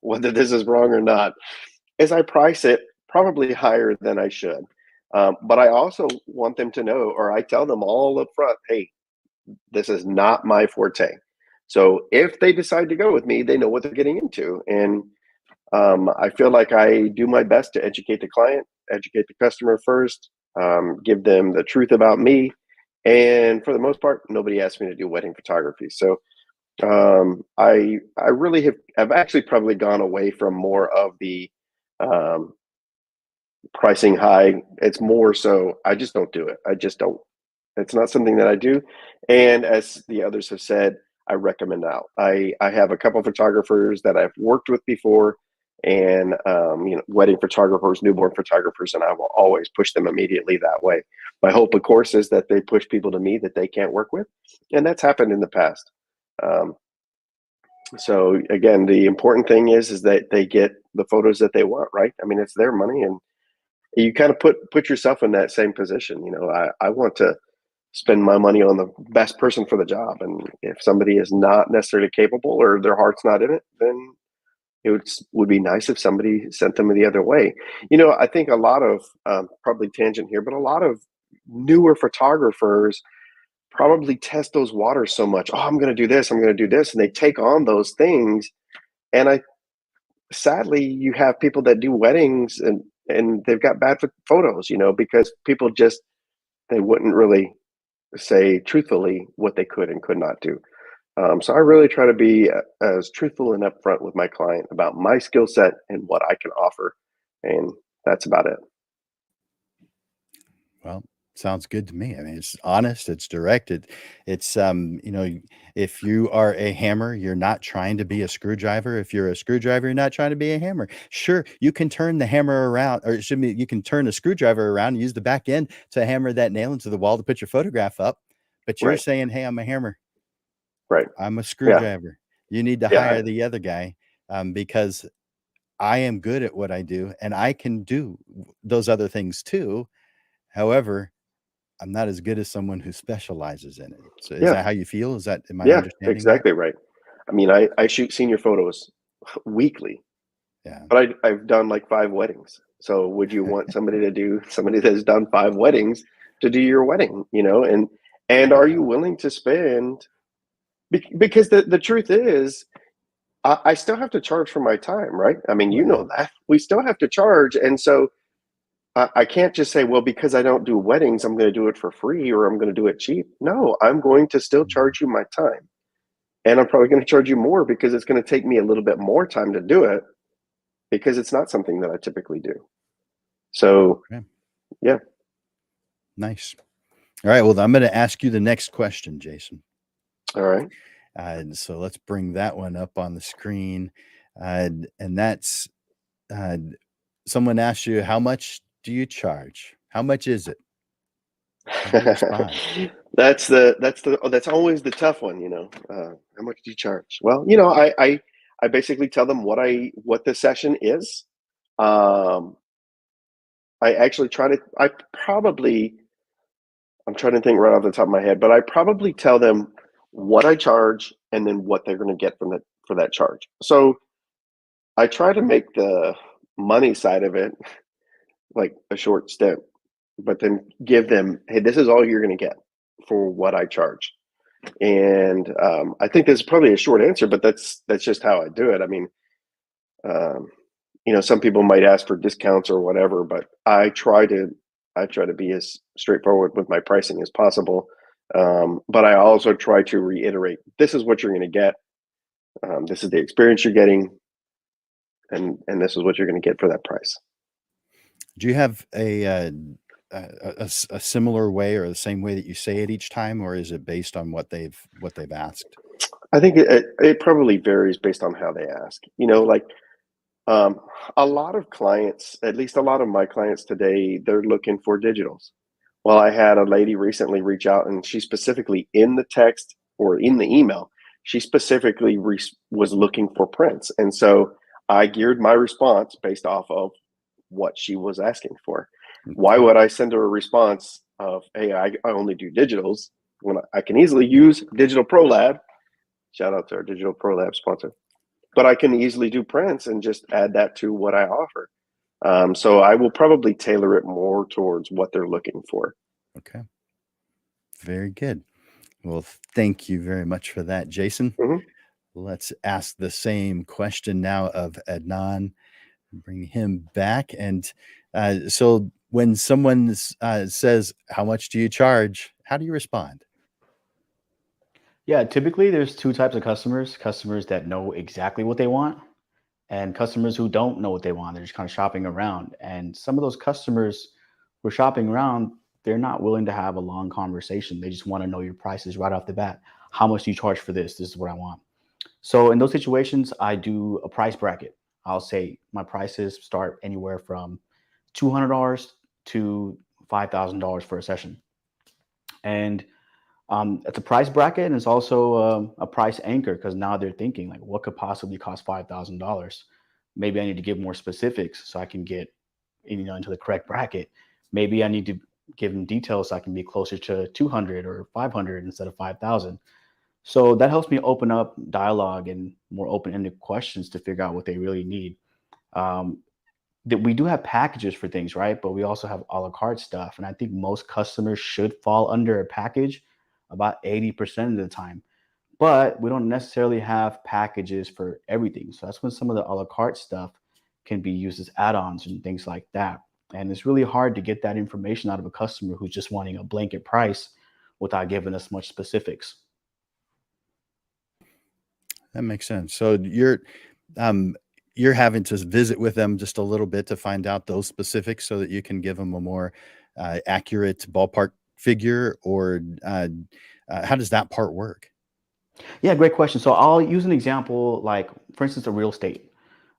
whether this is wrong or not, is I price it probably higher than I should. But I also want them to know, or I tell them all up front, hey, this is not my forte. So if they decide to go with me, they know what they're getting into. And I feel like I do my best to educate the client, educate the customer first, give them the truth about me. And for the most part, nobody asked me to do wedding photography. So I really I've actually probably gone away from more of the pricing high. It's more so I just don't do it. I just don't. It's not something that I do. And as the others have said, I recommend out. I have a couple of photographers that I've worked with before, and wedding photographers, newborn photographers, and I will always push them immediately that way. My hope, of course, is that they push people to me that they can't work with, and that's happened in the past. So again, the important thing is that they get the photos that they want, right? I mean, it's their money, and you kind of put yourself in that same position. I want to spend my money on the best person for the job, and if somebody is not necessarily capable or their heart's not in it, then it would be nice if somebody sent them the other way. I think a lot of probably tangent here, but a lot of newer photographers probably test those waters so much. Oh, I'm going to do this, I'm going to do this, and they take on those things. And sadly, you have people that do weddings and they've got bad photos, because people they wouldn't really say truthfully what they could and could not do. So I really try to be as truthful and upfront with my client about my skill set and what I can offer. And that's about it. Well, sounds good to me. I mean, it's honest, it's directed. It's if you are a hammer, you're not trying to be a screwdriver. If you're a screwdriver, you're not trying to be a hammer. Sure, you can turn the hammer around, or you can turn a screwdriver around and use the back end to hammer that nail into the wall to put your photograph up. But you're Right. saying, hey, I'm a hammer. Right. I'm a screwdriver. You need to Yeah. hire the other guy because I am good at what I do and I can do those other things too. However, I'm not as good as someone who specializes in it. So is Yeah. that how you feel? Am I Yeah, understanding exactly right. I mean, I shoot senior photos weekly, that? Yeah. but I've done like 5 weddings. So would you want somebody that's done 5 weddings to do your wedding, and are you willing to spend, because the truth is, I still have to charge for my time, right? I mean, Right. that we still have to charge. And so I can't just say, well, because I don't do weddings, I'm going to do it for free or I'm going to do it cheap. No, I'm going to still charge you my time. And I'm probably going to charge you more because it's going to take me a little bit more time to do it because it's not something that I typically do. So, Okay. yeah. Nice. All right. Well, I'm going to ask you the next question, Jason. All right. So let's bring that one up on the screen. And that's someone asked you, how much do you charge? How much is it? How do you respond? That's always the tough one, how much do you charge? Well, I basically tell them what the session is. I actually I'm trying to think right off the top of my head, but I probably tell them what I charge and then what they're going to get for that charge. So I try to make the money side of it like a short stint, but then give them, hey, this is all you're going to get for what I charge. And I think that's probably a short answer, but that's just how I do it. I mean, some people might ask for discounts or whatever, but I try to be as straightforward with my pricing as possible. But I also try to reiterate, this is what you're going to get. This is the experience you're getting. And this is what you're going to get for that price. Do you have a similar way or the same way that you say it each time, or is it based on what they've asked? I think it probably varies based on how they ask. A lot of clients, at least a lot of my clients today, they're looking for digitals. Well, I had a lady recently reach out, and she specifically in the text or in the email, she specifically was looking for prints. And so I geared my response based off of what she was asking for. Why would I send her a response of, hey, I only do digitals when I can easily use Digital Pro Lab? Shout out to our Digital Pro Lab sponsor. But I can easily do prints and just add that to what I offer. So I will probably tailor it more towards what they're looking for. Okay. Very good. Well, thank you very much for that, Jason. Mm-hmm. Let's ask the same question now of Adnan. Bring him back. And so when someone says, how much do you charge? How do you respond? Yeah, typically there's 2 types of customers that know exactly what they want, and customers who don't know what they want. They're just kind of shopping around. And some of those customers who are shopping around, they're not willing to have a long conversation. They just want to know your prices right off the bat. How much do you charge for this? This is what I want. So in those situations, I do a price bracket. I'll say my prices start anywhere from $200 to $5,000 for a session. And it's a price bracket, and it's also a price anchor, because now they're thinking like, what could possibly cost $5,000? Maybe I need to give more specifics so I can get into the correct bracket. Maybe I need to give them details so I can be closer to 200 or 500 instead of 5,000. So that helps me open up dialogue and more open-ended questions to figure out what they really need. Um, that we do have packages for things, right? But we also have a la carte stuff. And I think most customers should fall under a package about 80% of the time. But we don't necessarily have packages for everything. So that's when some of the a la carte stuff can be used as add-ons and things like that. And it's really hard to get that information out of a customer who's just wanting a blanket price without giving us much specifics. That makes sense. So you're having to visit with them just a little bit to find out those specifics so that you can give them a more accurate ballpark figure, or how does that part work? Yeah, great question. So I'll use an example, like for instance, a real estate.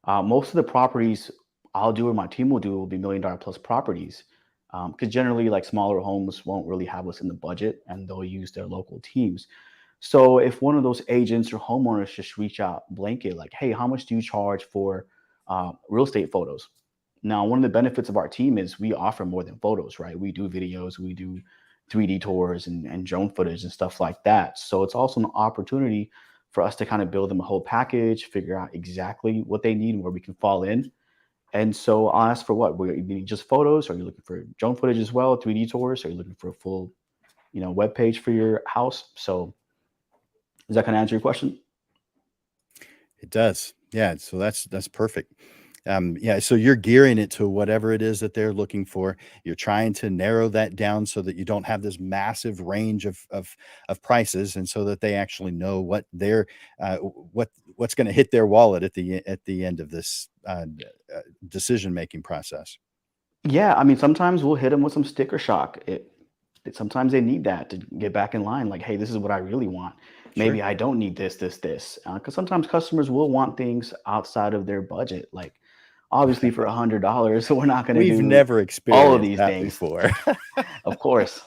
Most of the properties I'll do or my team will be $1 million plus properties. Because generally, like smaller homes won't really have what's in the budget, and they'll use their local teams. So if one of those agents or homeowners just reach out blanket, like, hey, how much do you charge for real estate photos? Now, one of the benefits of our team is we offer more than photos, right? We do videos, we do 3D tours and drone footage and stuff like that. So it's also an opportunity for us to kind of build them a whole package, figure out exactly what they need and where we can fall in. And so I'll ask for what? You need just photos? Are you looking for drone footage as well, 3D tours? Are you looking for a full, web page for your house? So does that kind of answer your question? It does. Yeah. So that's perfect. Yeah. So you're gearing it to whatever it is that they're looking for. You're trying to narrow that down so that you don't have this massive range of prices, and so that they actually know what they're what's going to hit their wallet at the end of this decision making process. Yeah, I mean, sometimes we'll hit them with some sticker shock. Sometimes they need that to get back in line. Like, hey, this is what I really want. Sure. Maybe I don't need this, this, this. Because sometimes customers will want things outside of their budget. Like, obviously, for $100, we're not going to We've do never all of experienced these that things. before. Of course.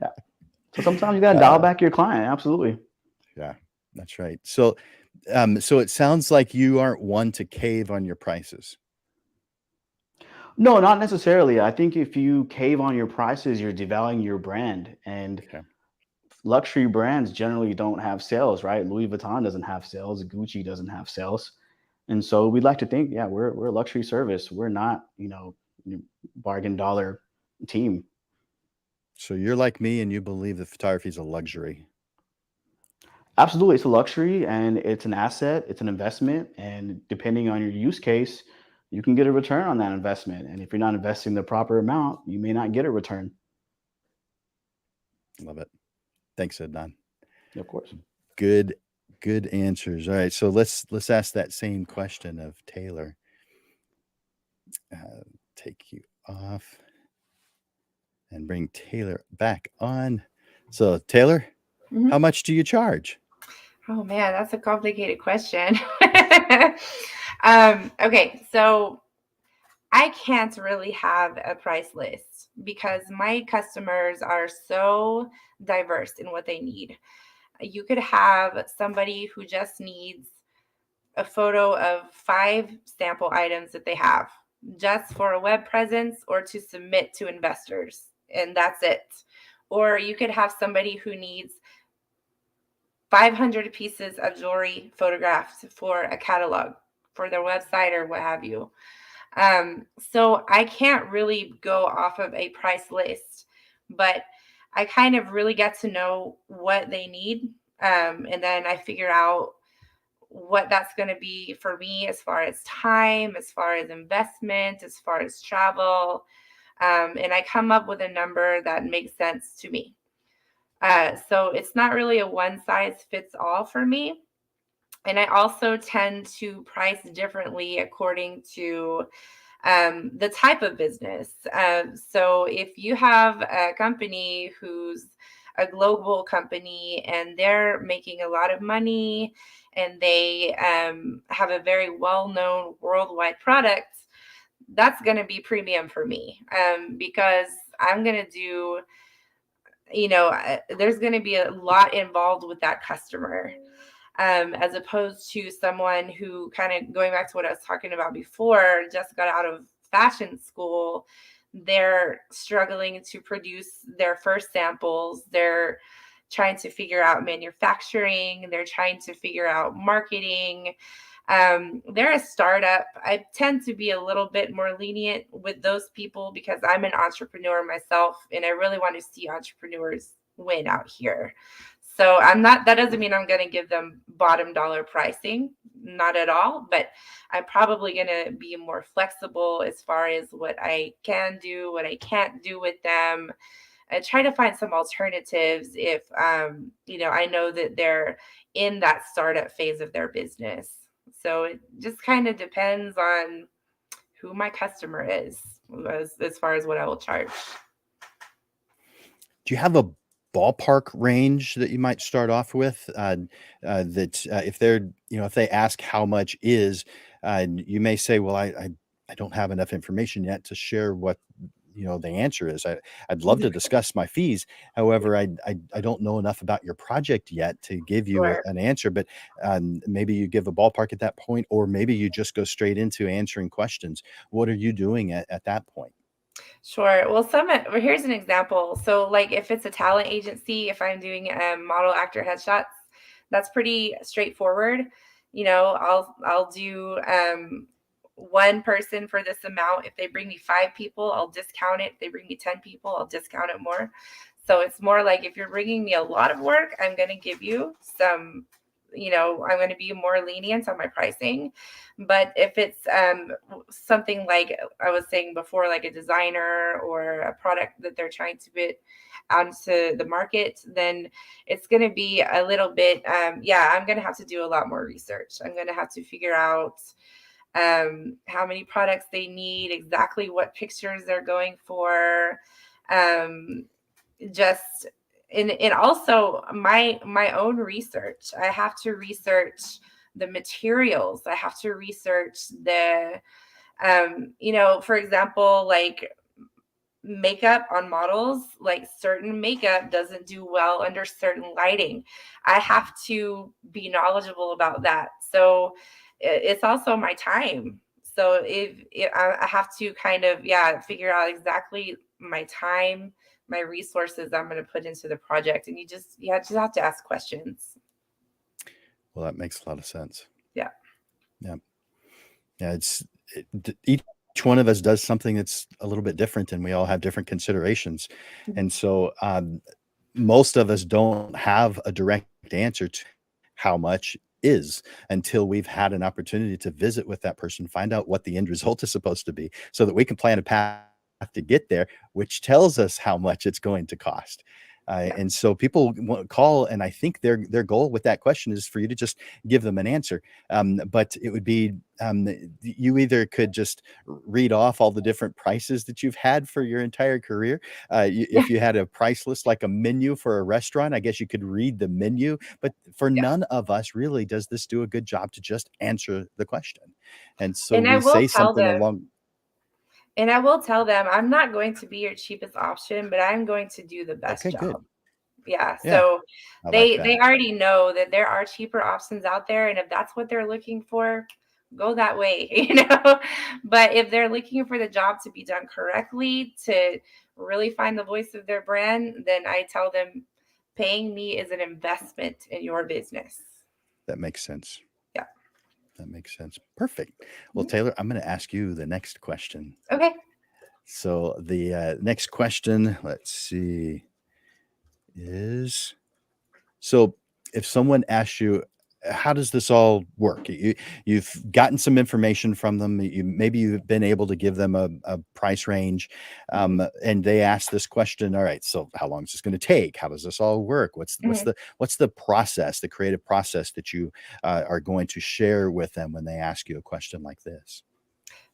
Yeah. So sometimes you got to dial back your client. Absolutely. Yeah, that's right. So, so it sounds like you aren't one to cave on your prices. No, not necessarily. I think if you cave on your prices, you're devaluing your brand. And Okay. luxury brands generally don't have sales, right? Louis Vuitton doesn't have sales. Gucci doesn't have sales. And so we'd like to think, yeah, we're a luxury service. We're not, bargain dollar team. So you're like me and you believe that photography is a luxury. Absolutely. It's a luxury and it's an asset, it's an investment. And depending on your use case, you can get a return on that investment. And if you're not investing the proper amount, you may not get a return. Love it. Thanks, Adnan. Of course. Good answers. All right. So let's ask that same question of Taylor. Take you off and bring Taylor back on. So Taylor, how much do you charge? Oh man, that's a complicated question. Okay, so I can't really have a price list because my customers are so diverse in what they need. You could have somebody who just needs a photo of 5 sample items that they have just for a web presence or to submit to investors, and that's it. Or you could have somebody who needs 500 pieces of jewelry photographed for a catalog for their website or what have you. So I can't really go off of a price list, but I kind of really get to know what they need. And then I figure out what that's going to be for me as far as time, as far as investment, as far as travel. And I come up with a number that makes sense to me. So it's not really a one size fits all for me. And I also tend to price differently according to the type of business. So if you have a company who's a global company and they're making a lot of money and they have a very well-known worldwide product, that's going to be premium for me, because I'm going to do, there's going to be a lot involved with that customer, as opposed to someone who, kind of going back to what I was talking about before, just got out of fashion school. They're struggling to produce their first samples. They're trying to figure out manufacturing. They're trying to figure out marketing. They're a startup. I tend to be a little bit more lenient with those people because I'm an entrepreneur myself, and I really want to see entrepreneurs win out here. So that doesn't mean I'm going to give them bottom dollar pricing, not at all, but I'm probably going to be more flexible as far as what I can do, what I can't do with them. I try to find some alternatives if, I know that they're in that startup phase of their business. So it just kind of depends on who my customer is as far as what I will charge. Do you have a ballpark range that you might start off with? If they're, if they ask how much is, you may say, well, I don't have enough information yet to share what, the answer is. I'd love to discuss my fees. However, I don't know enough about your project yet to give you Sure. an answer, but maybe you give a ballpark at that point, or maybe you just go straight into answering questions. What are you doing at that point? Sure. Well, here's an example. So, like, if it's a talent agency, if I'm doing model actor headshots, that's pretty straightforward. I'll do one person for this amount. If they bring me 5 people, I'll discount it. If they bring me 10 people, I'll discount it more. So it's more like, if you're bringing me a lot of work, I'm going to give you some, I'm going to be more lenient on my pricing. But if it's something like I was saying before, like a designer or a product that they're trying to put onto the market, then it's going to be a little bit, I'm going to have to do a lot more research. I'm going to have to figure out how many products they need, exactly what pictures they're going for, just and also my own research. I have to research the materials. I have to research the for example, like makeup on models, like certain makeup doesn't do well under certain lighting. I have to be knowledgeable about that. So it's also my time. So if I have to kind of figure out exactly my time, my resources I'm going to put into the project, and you just have to ask questions. Well, that makes a lot of sense. Yeah. Each one of us does something that's a little bit different, and we all have different considerations. Mhm. And so most of us don't have a direct answer to how much is until we've had an opportunity to visit with that person, find out what the end result is supposed to be, so that we can plan a path to get there, which tells us how much it's going to cost. And so people call, and I think their goal with that question is for you to just give them an answer. But it would be, you either could just read off all the different prices that you've had for your entire career. If you had a price list like a menu for a restaurant, I guess you could read the menu. But for none of us really does this do a good job to just answer the question. And so And I we will say tell something them, along. And I will tell them, I'm not going to be your cheapest option, but I'm going to do the best Okay, job. good. Yeah. Yeah, So I like that. they already know that there are cheaper options out there. And if that's what they're looking for, go that way, But if they're looking for the job to be done correctly, to really find the voice of their brand, then I tell them paying me is an investment in your business. That makes sense. Yeah. That makes sense. Perfect. Well, Taylor, I'm going to ask you the next question. Okay. So the next question, let's see, is, so if someone asks you how does this all work? You've gotten some information from them. Maybe you've been able to give them a price range, and they ask this question. All right, so how long is this going to take? How does this all work? What's the process, the creative process that you are going to share with them when they ask you a question like this?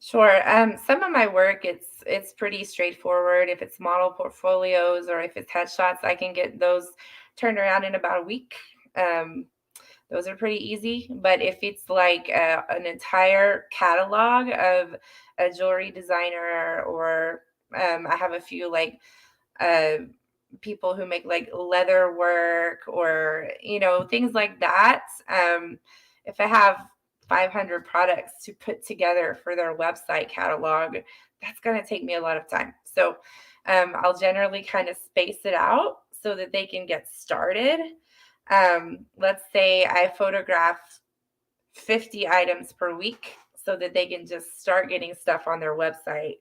Sure. Some of my work, it's pretty straightforward. If it's model portfolios or if it's headshots, I can get those turned around in about a week. Those are pretty easy. But if it's like an entire catalog of a jewelry designer, or I have a few like uh, people who make like leather work, or things like that. If I have 500 products to put together for their website catalog, that's going to take me a lot of time. So I'll generally kind of space it out so that they can get started. Let's say I photograph 50 items per week so that they can just start getting stuff on their website.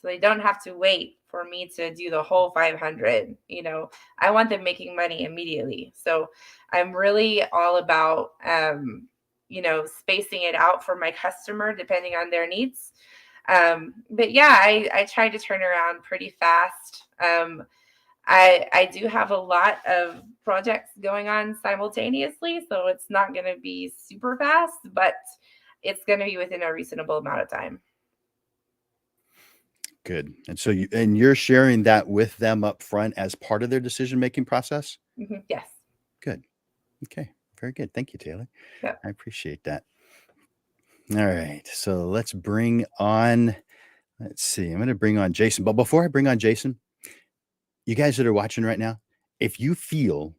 So they don't have to wait for me to do the whole 500. I want them making money immediately. So I'm really all about, spacing it out for my customer depending on their needs. But yeah, I try to turn around pretty fast. I do have a lot of projects going on simultaneously, so it's not going to be super fast, but it's going to be within a reasonable amount of time. Good. And so you're sharing that with them up front as part of their decision-making process? Yes. Good. Okay. Very good. Thank you, Taylor. Yep. I appreciate that. All right. So let's bring on, let's see, I'm going to bring on Jason. But before I bring on Jason, you guys that are watching right now, if you feel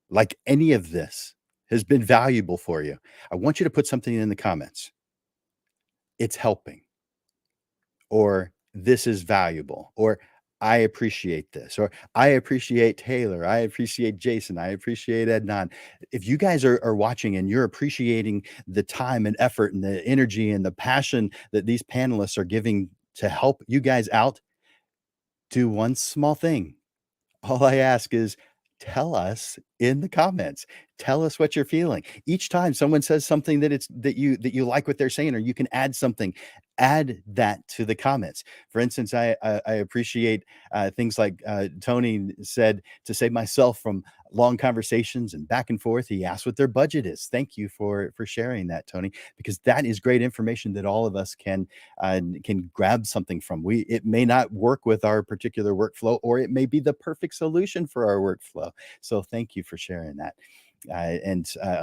like any of this has been valuable for you, I want you to put something in the comments. It's helping, or this is valuable, or I appreciate this, or I appreciate Taylor, I appreciate Jason, I appreciate Ednan. If you guys are watching and you're appreciating the time and effort and the energy and the passion that these panelists are giving to help you guys out, do one small thing. All I ask is tell us in the comments. Tell us what you're feeling. Each time someone says something that you like what they're saying, or you can add something, add that to the comments. For instance, I appreciate things like Tony said, to save myself from long conversations and back and forth. He asked what their budget is. Thank you for sharing that, Tony, because that is great information that all of us can grab something from. It may not work with our particular workflow, or it may be the perfect solution for our workflow. So thank you for sharing that. I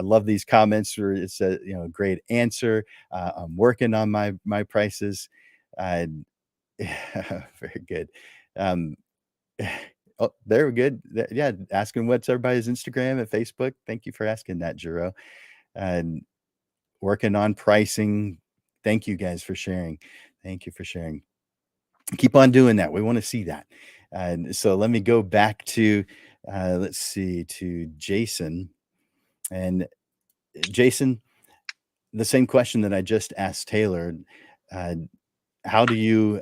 love these comments where it's a great answer. I'm working on my prices. Very good. Oh, they're good. Yeah, asking what's everybody's Instagram and Facebook. Thank you for asking that, Jero. And working on pricing. Thank you guys for sharing. Thank you for sharing. Keep on doing that. We want to see that. And so let me go back to, let's see, to Jason. And Jason, the same question that I just asked Taylor. How do you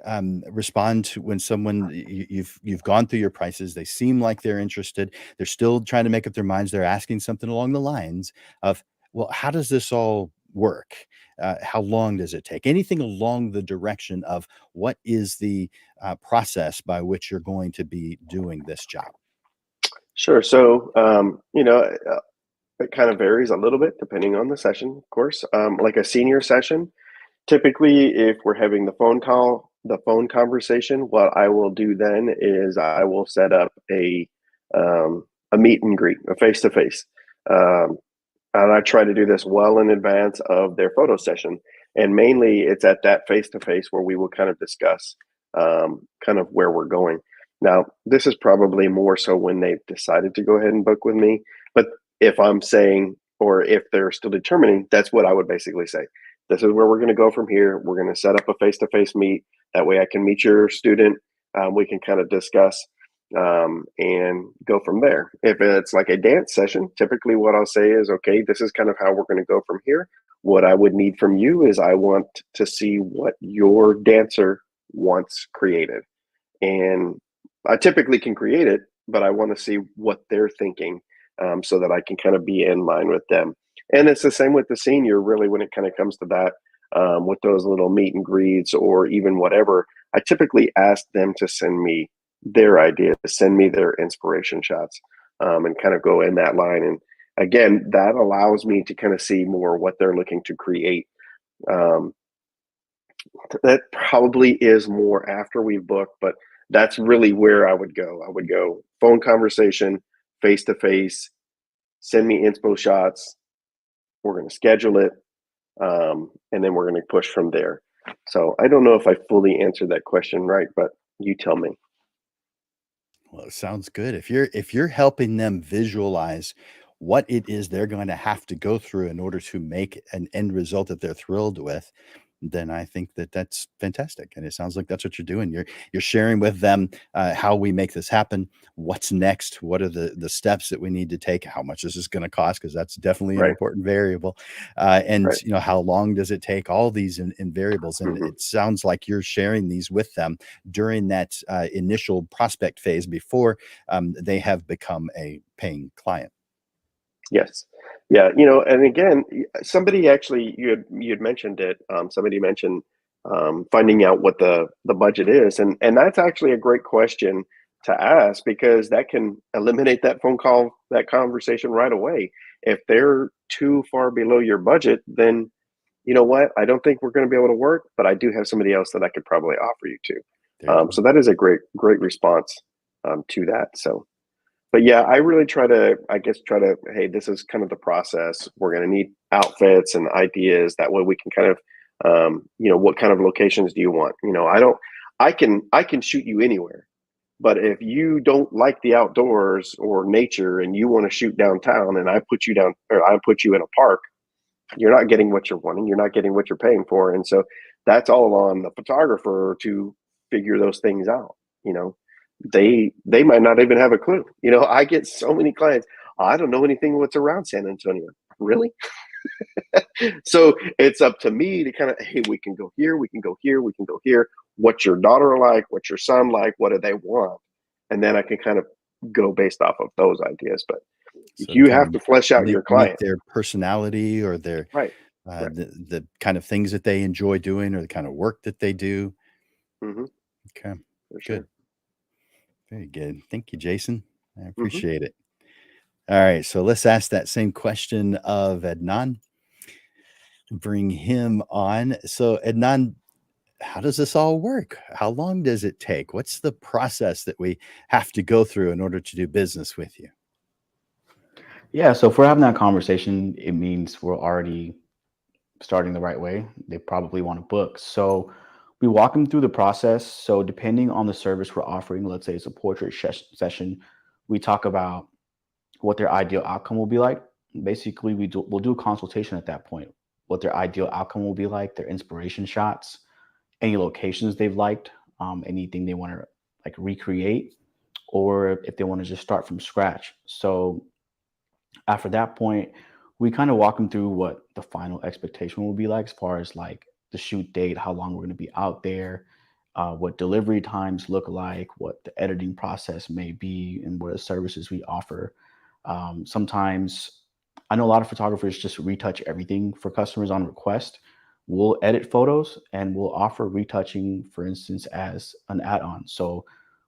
respond to when someone you've gone through your prices? They seem like they're interested. They're still trying to make up their minds. They're asking something along the lines of, "Well, how does this all work? How long does it take?" Anything along the direction of what is the process by which you're going to be doing this job? Sure. So, it kind of varies a little bit depending on the session, of course. Like a senior session, typically, if we're having the phone conversation, what I will do then is I will set up a meet and greet, a face to face, and I try to do this well in advance of their photo session. And mainly, it's at that face to face where we will kind of discuss kind of where we're going. Now, this is probably more so when they've decided to go ahead and book with me. But if I'm saying, or if they're still determining, that's what I would basically say. This is where we're going to go from here. We're going to set up a face-to-face meet. That way I can meet your student. We can kind of discuss and go from there. If it's like a dance session, typically what I'll say is, okay, this is kind of how we're going to go from here. What I would need from you is I want to see what your dancer wants created. And I typically can create it, but I want to see what they're thinking so that I can kind of be in line with them. And it's the same with the senior, really, when it kind of comes to that, with those little meet and greets or even whatever. I typically ask them to send me their ideas, send me their inspiration shots, and kind of go in that line. And again, that allows me to kind of see more what they're looking to create. Um, that probably is more after we've booked, but that's really where I would go. I would go phone conversation, face to face, send me inspo shots. We're going to schedule it, and then we're going to push from there. So I don't know if I fully answered that question right, but you tell me. Well, it sounds good. If you're helping them visualize what it is they're going to have to go through in order to make an end result that they're thrilled with, then I think that that's fantastic. And it sounds like that's what you're doing. You're sharing with them how we make this happen, what's next, what are the steps that we need to take, how much this is going to cost, because that's definitely an Right, important variable, and right. how long does it take, all these in variables. And Hmm. it sounds like you're sharing these with them during that initial prospect phase before they have become a paying client. Yes. Yeah. And again, somebody actually, you had mentioned it. Somebody mentioned finding out what the budget is, and that's actually a great question to ask, because that can eliminate that phone call, that conversation right away. If they're too far below your budget, then you know what? I don't think we're going to be able to work, but I do have somebody else that I could probably offer you to. There you go. So that is a great response to that. So. But yeah, I really hey, this is kind of the process. We're going to need outfits and ideas. That way we can kind of, what kind of locations do you want? I can shoot you anywhere, but if you don't like the outdoors or nature and you want to shoot downtown and I put you down, or I put you in a park, you're not getting what you're wanting. You're not getting what you're paying for. And so that's all on the photographer to figure those things out. You know, they might not even have a clue. I get so many clients. I don't know anything what's around San Antonio. Really? So it's up to me to kind of, hey, we can go here, we can go here, we can go here. What's your daughter like? What's your son like? What do they want? And then I can kind of go based off of those ideas. But So you kind have of to flesh out your meet client. their personality or their Right. Right. the kind of things that they enjoy doing or the kind of work that they do. Hmm. Okay, For good. sure. Very good. Thank you, Jason. I Hmm. appreciate it. All right, so let's ask that same question of Adnan. Bring him on. So, Adnan, how does this all work? How long does it take? What's the process that we have to go through in order to do business with you? Yeah, so if we're having that conversation, it means we're already starting the right way. They probably want to book. So we walk them through the process. So depending on the service we're offering, let's say it's a portrait session, we talk about what their ideal outcome will be like. Basically, we'll do a consultation at that point, what their ideal outcome will be like, their inspiration shots, any locations they've liked, anything they want to like recreate, or if they want to just start from scratch. So after that point, we kind of walk them through what the final expectation will be like as far as like the shoot date, how long we're going to be out there, what delivery times look like, what the editing process may be, and what are the services we offer. Sometimes I know a lot of photographers just retouch everything for customers on request. We'll edit photos and we'll offer retouching, for instance, as an add-on. So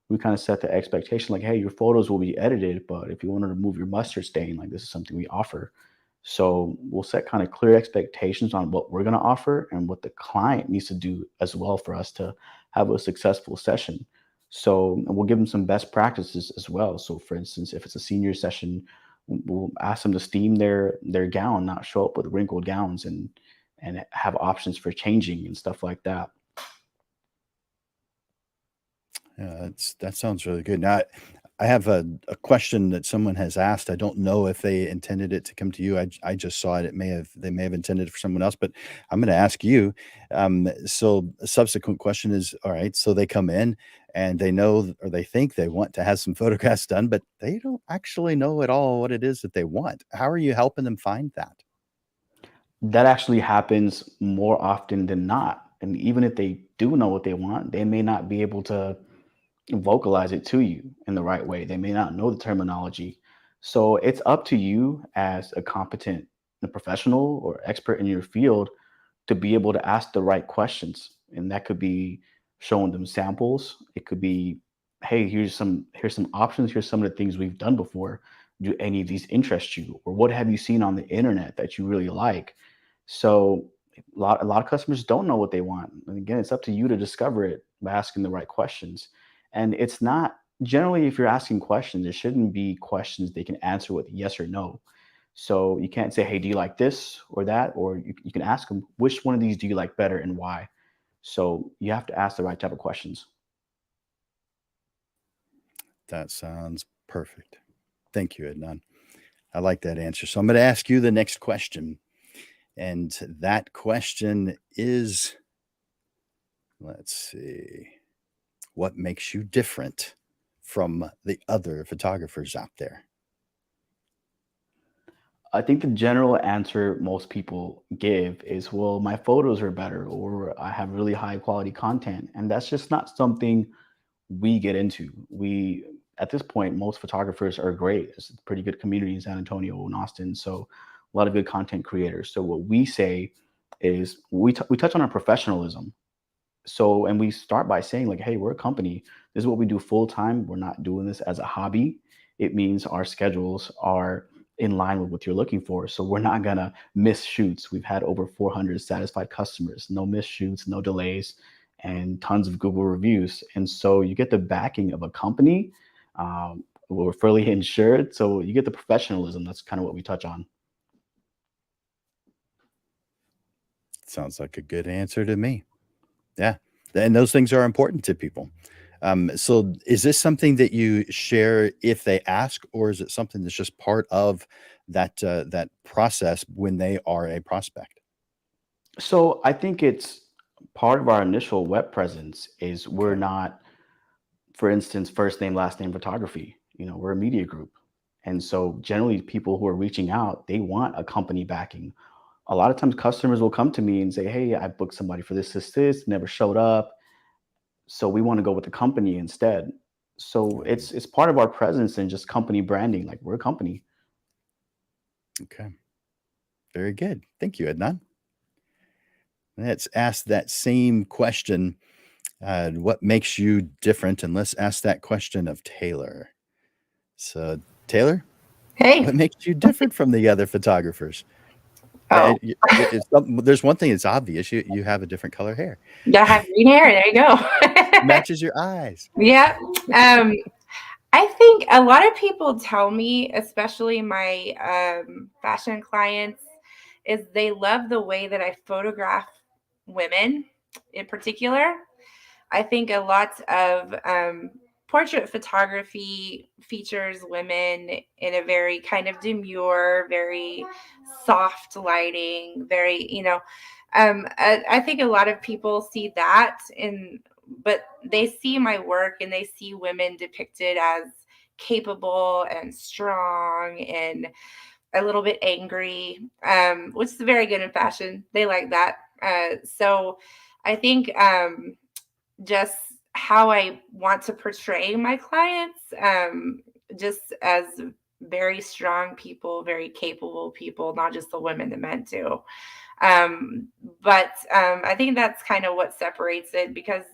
we kind of set the expectation like, hey, your photos will be edited, but if you want to remove your mustard stain, like this is something we offer. So we'll set kind of clear expectations on what we're going to offer and what the client needs to do as well for us to have a successful session. So and we'll give them some best practices as well. So for instance, if it's a senior session, we'll ask them to steam their gown, not show up with wrinkled gowns, and have options for changing and stuff like that. Yeah, that sounds really good. Now, I have a question that someone has asked. I don't know if they intended it to come to you. I just saw it. They may have intended it for someone else, but I'm going to ask you. So a subsequent question is, all right, so they come in and they know or they think they want to have some photographs done, but they don't actually know at all what it is that they want. How are you helping them find that? That actually happens more often than not. And even if they do know what they want, they may not be able to vocalize it to you in the right way. They may not know the terminology. So it's up to you as a competent a professional or expert in your field to be able to ask the right questions. And that could be showing them samples. It could be, hey, here's some options. Here's some of the things we've done before. Do any of these interest you? Or what have you seen on the internet that you really like? So a lot of customers don't know what they want. And again, it's up to you to discover it by asking the right questions. And it's not generally, if you're asking questions, it shouldn't be questions they can answer with yes or no. So you can't say, hey, do you like this or that? Or you can ask them, which one of these do you like better and why? So you have to ask the right type of questions. That sounds perfect. Thank you, Adnan. I like that answer. So I'm going to ask you the next question. And that question is, let's see, what makes you different from the other photographers out there? I think the general answer most people give is, well, my photos are better or I have really high quality content. And that's just not something we get into. At this point, most photographers are great. It's a pretty good community in San Antonio and Austin. So a lot of good content creators. So what we say is we touch on our professionalism. So, and we start by saying like, hey, we're a company. This is what we do full time. We're not doing this as a hobby. It means our schedules are in line with what you're looking for. So we're not gonna miss shoots. We've had over 400 satisfied customers, no missed shoots, no delays, and tons of Google reviews. And so you get the backing of a company. We're fully insured. So you get the professionalism. That's kind of what we touch on. Sounds like a good answer to me. Yeah. And those things are important to people. So is this something that you share if they ask, or is it something that's just part of that process when they are a prospect? So I think it's part of our initial web presence is we're Okay. not, for instance, first name, last name photography. We're a media group. And so generally people who are reaching out, they want a company backing. A lot of times customers will come to me and say, hey, I booked somebody for this, never showed up. So we want to go with the company instead. So Um, it's part of our presence and just company branding. Like we're a company. okay. Very good. Thank you, Adnan. Let's ask that same question. What makes you different? And let's ask that question of Taylor. So, Taylor, Hey. what makes you different from the other photographers? Oh, There's one thing that's obvious. You have a different color hair. yeah, I have green hair. There you go. Matches your eyes. Yeah. Um, I think a lot of people tell me, especially my fashion clients, is they love the way that I photograph women in particular. I think a lot of portrait photography features women in a very kind of demure, very soft lighting, very, I think a lot of people see that but they see my work and they see women depicted as capable and strong and a little bit angry, which is very good in fashion. They like that. So I think just how I want to portray my clients, just as very strong people, very capable people, not just the women, the men too. But I think that's kind of what separates it, because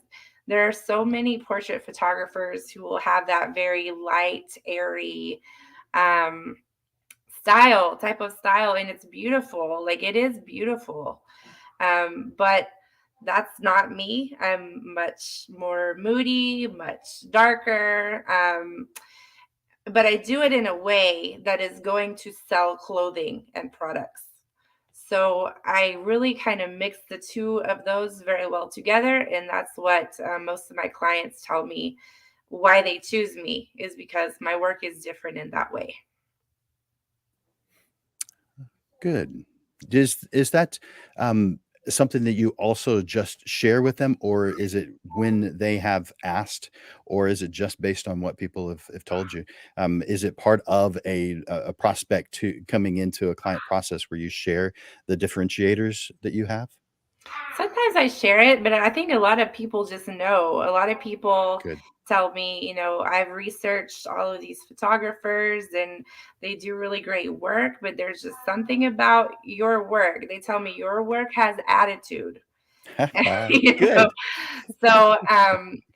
there are so many portrait photographers who will have that very light, airy um, type of style, and it's beautiful. Like it is beautiful. But that's not me. I'm much more moody, much darker. But I do it in a way that is going to sell clothing and products. So I really kind of mix the two of those very well together. And that's what most of my clients tell me why they choose me, is because my work is different in that way. Good. Is that something that you also just share with them, or is it when they have asked, or is it just based on what people have told you? Is it part of a prospect to coming into a client process where you share the differentiators that you have? Sometimes I share it, but I think a lot of people just know. A lot of people Good. tell me, I've researched all of these photographers and they do really great work, but there's just something about your work. They tell me your work has attitude. you know? Good. So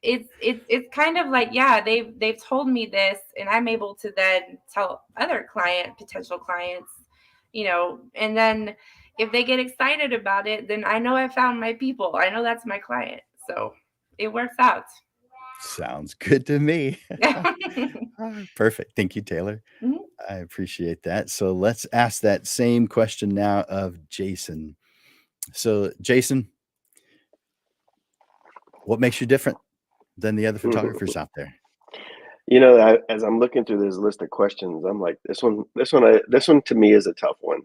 it's kind of like, yeah, they've told me this, and I'm able to then tell other potential clients, and then if they get excited about it, then I know I found my people. I know that's my client. So it works out. Sounds good to me. Perfect. Thank you, Taylor. Mhm. I appreciate that. So let's ask that same question now of Jason. So, Jason, what makes you different than the other photographers out there? As I'm looking through this list of questions, I'm like, this one to me is a tough one.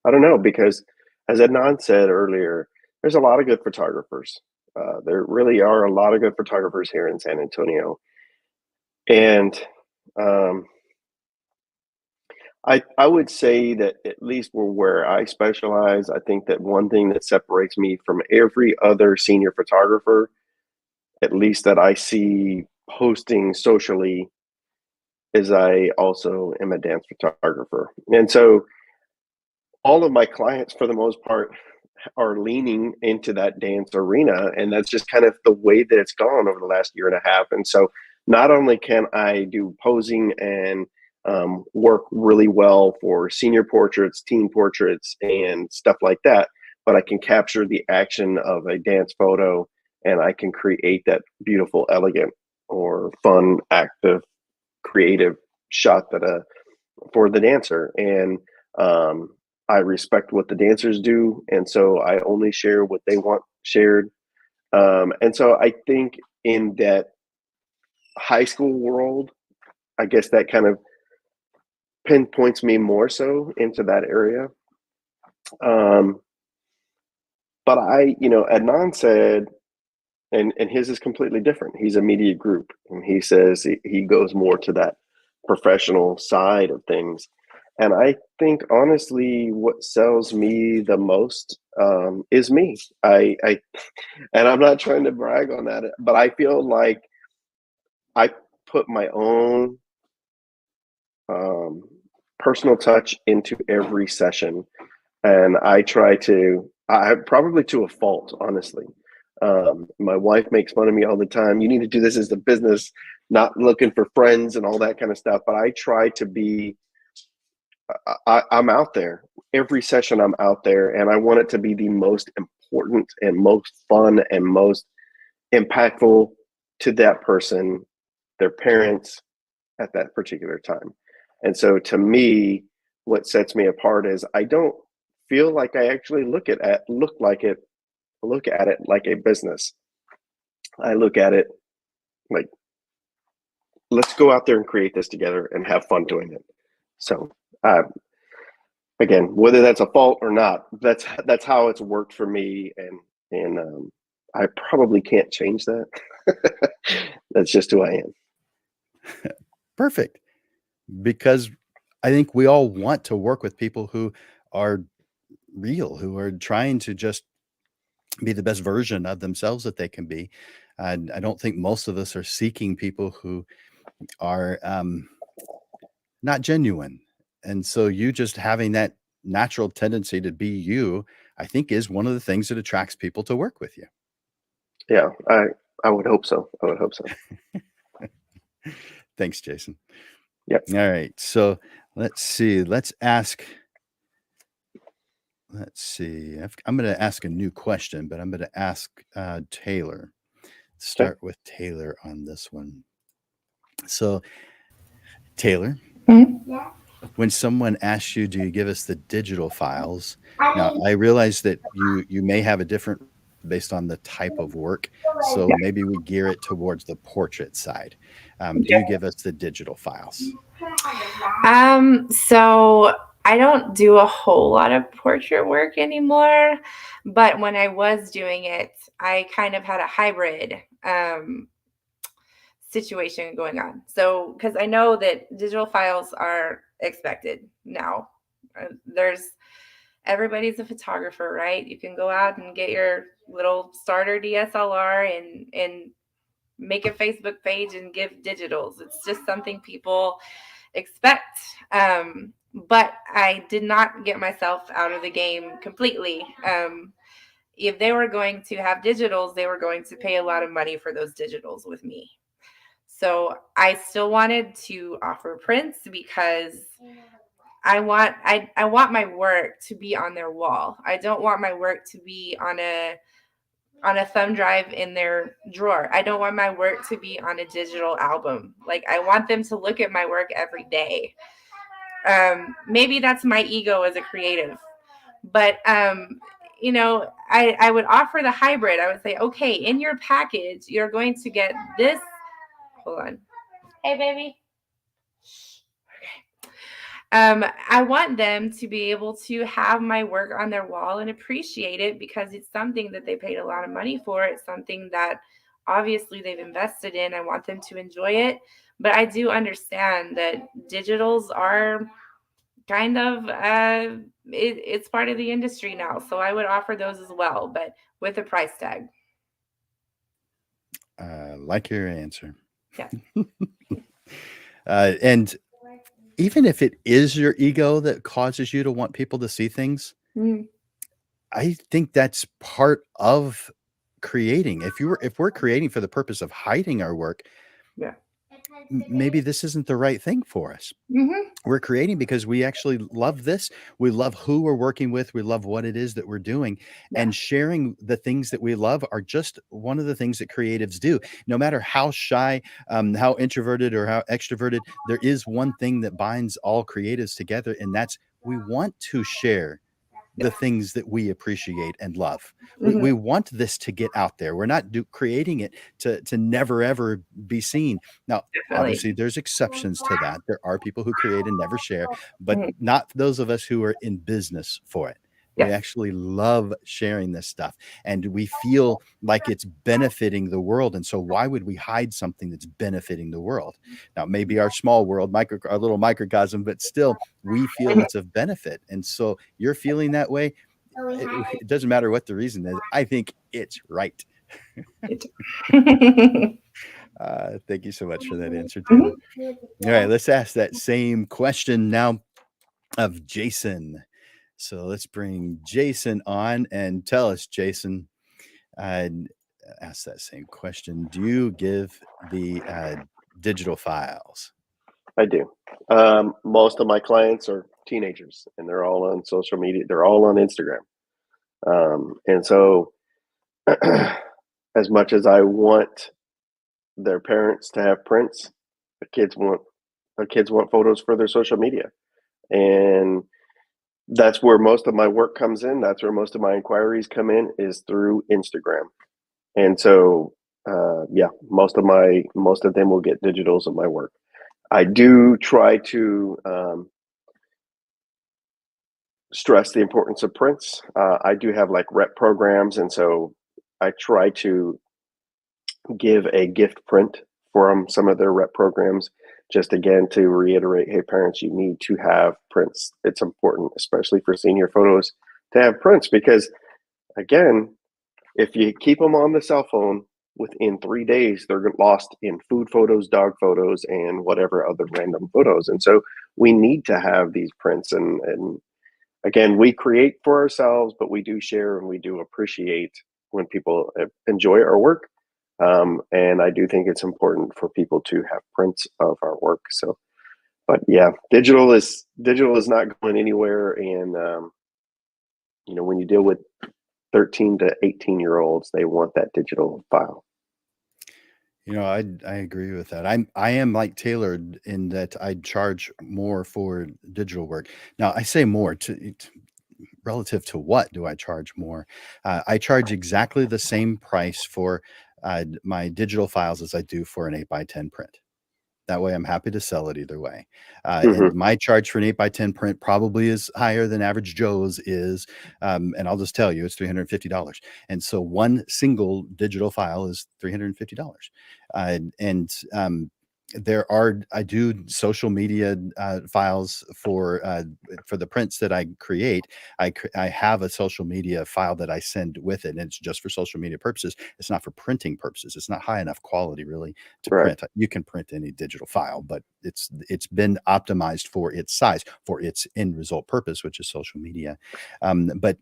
I don't know, because as Adnan said earlier, there's a lot of good photographers. There really are a lot of good photographers here in San Antonio, and I would say that at least where I specialize, I think that one thing that separates me from every other senior photographer, at least that I see posting socially, is I also am a dance photographer. And so all of my clients, for the most part, are leaning into that dance arena. And that's just kind of the way that it's gone over the last year and a half. And so not only can I do posing and work really well for senior portraits, teen portraits, and stuff like that, but I can capture the action of a dance photo, and I can create that beautiful, elegant, or fun, active, creative shot for the dancer. And I respect what the dancers do, and so I only share what they want shared. And so I think in that high school world, I guess that kind of pinpoints me more so into that area. Um, but Adnan said, and his is completely different. He's a media group, and he says he goes more to that professional side of things. And I think honestly, what sells me the most is me. And I'm not trying to brag on that, but I feel like I put my own personal touch into every session, and I probably to a fault, honestly. My wife makes fun of me all the time. You need to do this as a business, not looking for friends and all that kind of stuff. But I try to be, I'm out there. Every session I'm out there, and I want it to be the most important and most fun and most impactful to that person, their parents, at that particular time. And so to me, what sets me apart is I don't feel like I actually look at it like a business. I look at it like, let's go out there and create this together and have fun doing it. So again, whether that's a fault or not, that's how it's worked for me, and I probably can't change that. That's just who I am. Perfect. Because I think we all want to work with people who are real, who are trying to just be the best version of themselves that they can be. And I don't think most of us are seeking people who are not genuine. And so you just having that natural tendency to be you, I think, is one of the things that attracts people to work with you. Yeah, I would hope so. I would hope so. Thanks, Jason. Yep. All right. So let's see. Let's see. I'm going to ask a new question, but I'm going to ask Taylor. Start with Taylor on this one. So, Taylor, when someone asks you, do you give us the digital files? Now, I realize that you may have a different based on the type of work. So maybe we gear it towards the portrait side. Do you give us the digital files? So I don't do a whole lot of portrait work anymore, but when I was doing it, I kind of had a hybrid situation going on. So, because I know that digital files are expected now, everybody's a photographer, right? You can go out and get your little starter DSLR and make a Facebook page and give digitals. It's just something people expect. But I did not get myself out of the game completely. If they were going to have digitals, they were going to pay a lot of money for those digitals with me. So I still wanted to offer prints because I want my work to be on their wall. I don't want my work to be on a thumb drive in their drawer. I don't want my work to be on a digital album. Like, I want them to look at my work every day. Maybe that's my ego as a creative, but I would offer the hybrid. I would say, okay, in your package, you're going to get this. Hold on. Hey, baby. I want them to be able to have my work on their wall and appreciate it because it's something that they paid a lot of money for. It's something that obviously they've invested in. I want them to enjoy it. But I do understand that digitals are kind of, it's part of the industry now. So I would offer those as well, but with a price tag. Like your answer. Yeah. And even if it is your ego that causes you to want people to see things, I think that's part of creating. If we're creating for the purpose of hiding our work, Yeah. Maybe this isn't the right thing for us. We're creating because we actually love this. We love who we're working with. We love what it is that we're doing. Yeah. And sharing the things that we love are just one of the things that creatives do. No matter how shy, how introverted or how extroverted, there is one thing that binds all creatives together, and that's we want to share the things that we appreciate and love. We want this to get out there. We're not creating it to never ever be seen. Now, obviously, there's exceptions to that. There are people who create and never share, but not those of us who are in business for it. We actually love sharing this stuff, and we feel like it's benefiting the world. And so why would we hide something that's benefiting the world? Now, maybe our small world, our little microcosm, but still we feel it's of benefit. And so you're feeling that way. It doesn't matter what the reason is. I think it's right. Thank you so much for that answer, Taylor. All right, let's ask that same question now of Jason. So let's bring Jason on and tell us, Jason, ask that same question. Do you give the digital files? I do. Most of my clients are teenagers, and they're all on social media. They're all on Instagram. And so as much as I want their parents to have prints, the kids want photos for their social media. And that's where most of my work comes in. That's where most of my inquiries come in, is through Instagram. And so, most of them will get digitals of my work. I do try to stress the importance of prints. I do have like rep programs, and so I try to give a gift print from some of their rep programs, just again to reiterate, hey, parents, you need to have prints. It's important, especially for senior photos, to have prints, because again, if you keep them on the cell phone, within 3 days, they're lost in food photos, dog photos, and whatever other random photos. And so we need to have these prints. And again, we create for ourselves, but we do share and we do appreciate when people enjoy our work. And I do think it's important for people to have prints of our work. So, but yeah, digital is not going anywhere. And, when you deal with 13 to 18-year-olds, they want that digital file. I agree with that. I am like Taylor in that I charge more for digital work. Now, I say more relative to what do I charge more? I charge exactly the same price for my digital files as I do for an 8x10 print. That way I'm happy to sell it either way. And my charge for an 8x10 print probably is higher than average Joe's is. And I'll just tell you, it's $350. And so one single digital file is $350. I do social media files for the prints that I create. I have a social media file that I send with it, and it's just for social media purposes. It's not for printing purposes. It's not high enough quality really to Right. print. You can print any digital file, but it's been optimized for its size, for its end result purpose, which is social media. But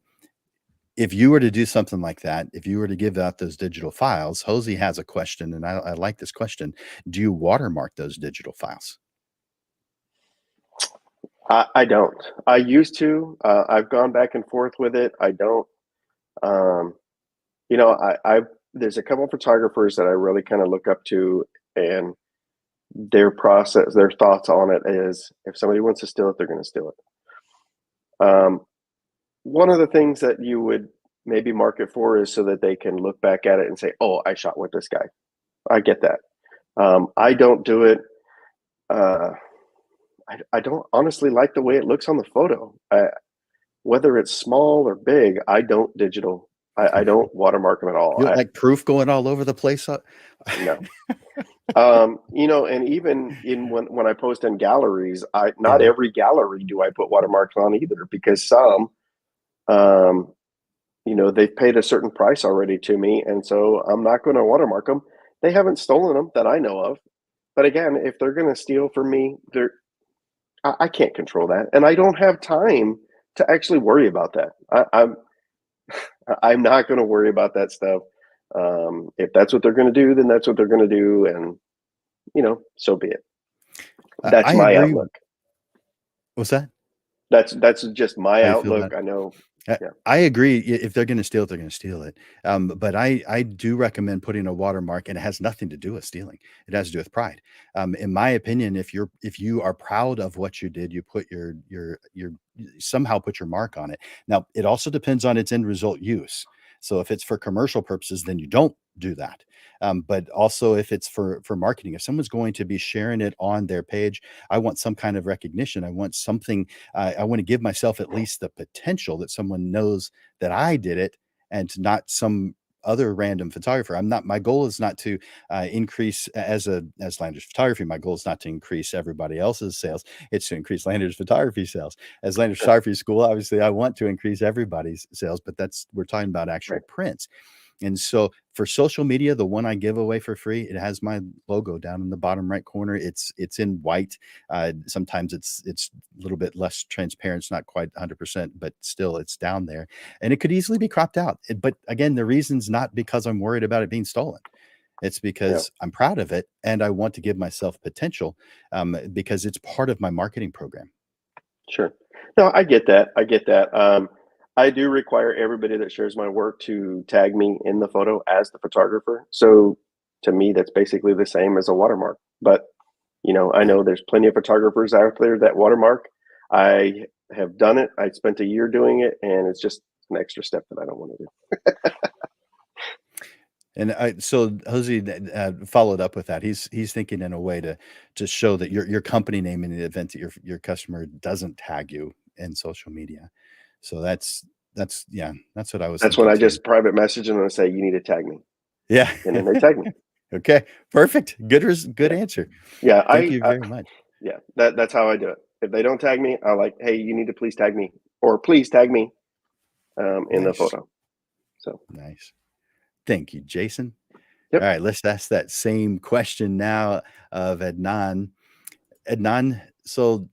if you were to do something like that, if you were to give out those digital files, Hosey has a question, and I like this question. Do you watermark those digital files? I don't. I used to. I've gone back and forth with it. I don't. Um, you know, there's a couple of photographers that I really kind of look up to, and their process, their thoughts on it is, if somebody wants to steal it, they're going to steal it. One of the things that you would maybe market for is so that they can look back at it and say, "Oh, I shot with this guy." I get that. I don't do it. I don't honestly like the way it looks on the photo. Whether it's small or big, I don't digital. I don't watermark them at all. You like proof going all over the place? No. You know, and even when I post in galleries, not Yeah. every gallery do I put watermarks on either, because some, you know, they've paid a certain price already to me, and so I'm not going to watermark them. They haven't stolen them that I know of. But again, if they're going to steal from me, I can't control that, and I don't have time to actually worry about that. I'm not going to worry about that stuff. If that's what they're going to do, then that's what they're going to do, and you know, so be it. That's I my agree. outlook. What's that? That's just my How you feel outlook. about it? I know. Yeah. I agree. If they're going to steal it, they're going to steal it. But I do recommend putting a watermark, and it has nothing to do with stealing. It has to do with pride. In my opinion, if you are proud of what you did, you put your somehow put your mark on it. Now, it also depends on its end result use. So if it's for commercial purposes, then you don't do that. But also if it's for marketing, if someone's going to be sharing it on their page, I want some kind of recognition. I want something. I want to give myself at least the potential that someone knows that I did it, and not some other random photographer. My goal is not to increase as Landers Photography. My goal is not to increase everybody else's sales. It's to increase Landers Photography sales. As Landers Photography School, obviously I want to increase everybody's sales, but we're talking about actual prints. And so for social media, the one I give away for free, it has my logo down in the bottom right corner. It's in white. Sometimes it's a little bit less transparent. It's not quite 100%, but still it's down there. And it could easily be cropped out. But again, the reason's not because I'm worried about it being stolen. It's because I'm proud of it, and I want to give myself potential, because it's part of my marketing program. Sure. No, I get that. I get that. I do require everybody that shares my work to tag me in the photo as the photographer. So to me, that's basically the same as a watermark. But, you know, I know there's plenty of photographers out there that watermark. I have done it. I spent a year doing it, and it's just an extra step that I don't want to do. And so Jose followed up with that. He's thinking in a way to show that your company name in the event that your customer doesn't tag you in social media. So that's what I was That's thinking when I too. just private message them and say, you need to tag me. Yeah. And then they tag me. Okay, perfect. Good answer. Yeah. Thank you very much. Yeah, that's how I do it. If they don't tag me, I'm like, hey, you need to please tag me, or please tag me in the Nice. photo. So Nice. Thank you, Jason. Yep. All right, let's ask that same question now of Adnan. Adnan, so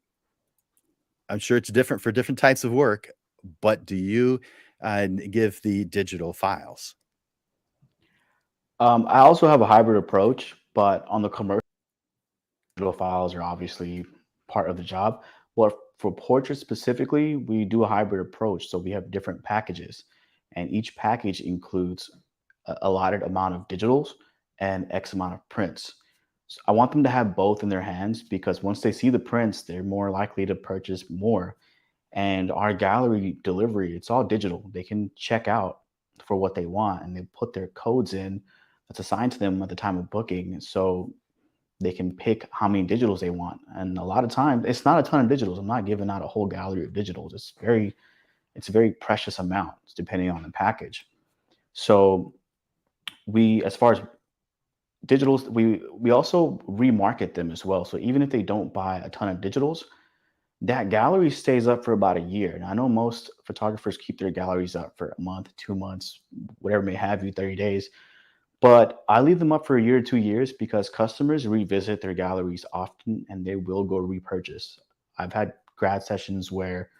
I'm sure it's different for different types of work, but do you give the digital files? I also have a hybrid approach, but on the commercial, digital files are obviously part of the job. But for portraits specifically, we do a hybrid approach. So we have different packages, and each package includes a allotted amount of digitals and X amount of prints. So I want them to have both in their hands, because once they see the prints, they're more likely to purchase more. And our gallery delivery, it's all digital. They can check out for what they want, and they put their codes in that's assigned to them at the time of booking. So they can pick how many digitals they want. And a lot of times it's not a ton of digitals. I'm not giving out a whole gallery of digitals. It's a very precious amount depending on the package. So as far as digitals, we also remarket them as well. So even if they don't buy a ton of digitals, that gallery stays up for about a year. And I know most photographers keep their galleries up for a month, 2 months, whatever may have you, 30 days. But I leave them up for a year or 2 years because customers revisit their galleries often and they will go repurchase. I've had grad sessions where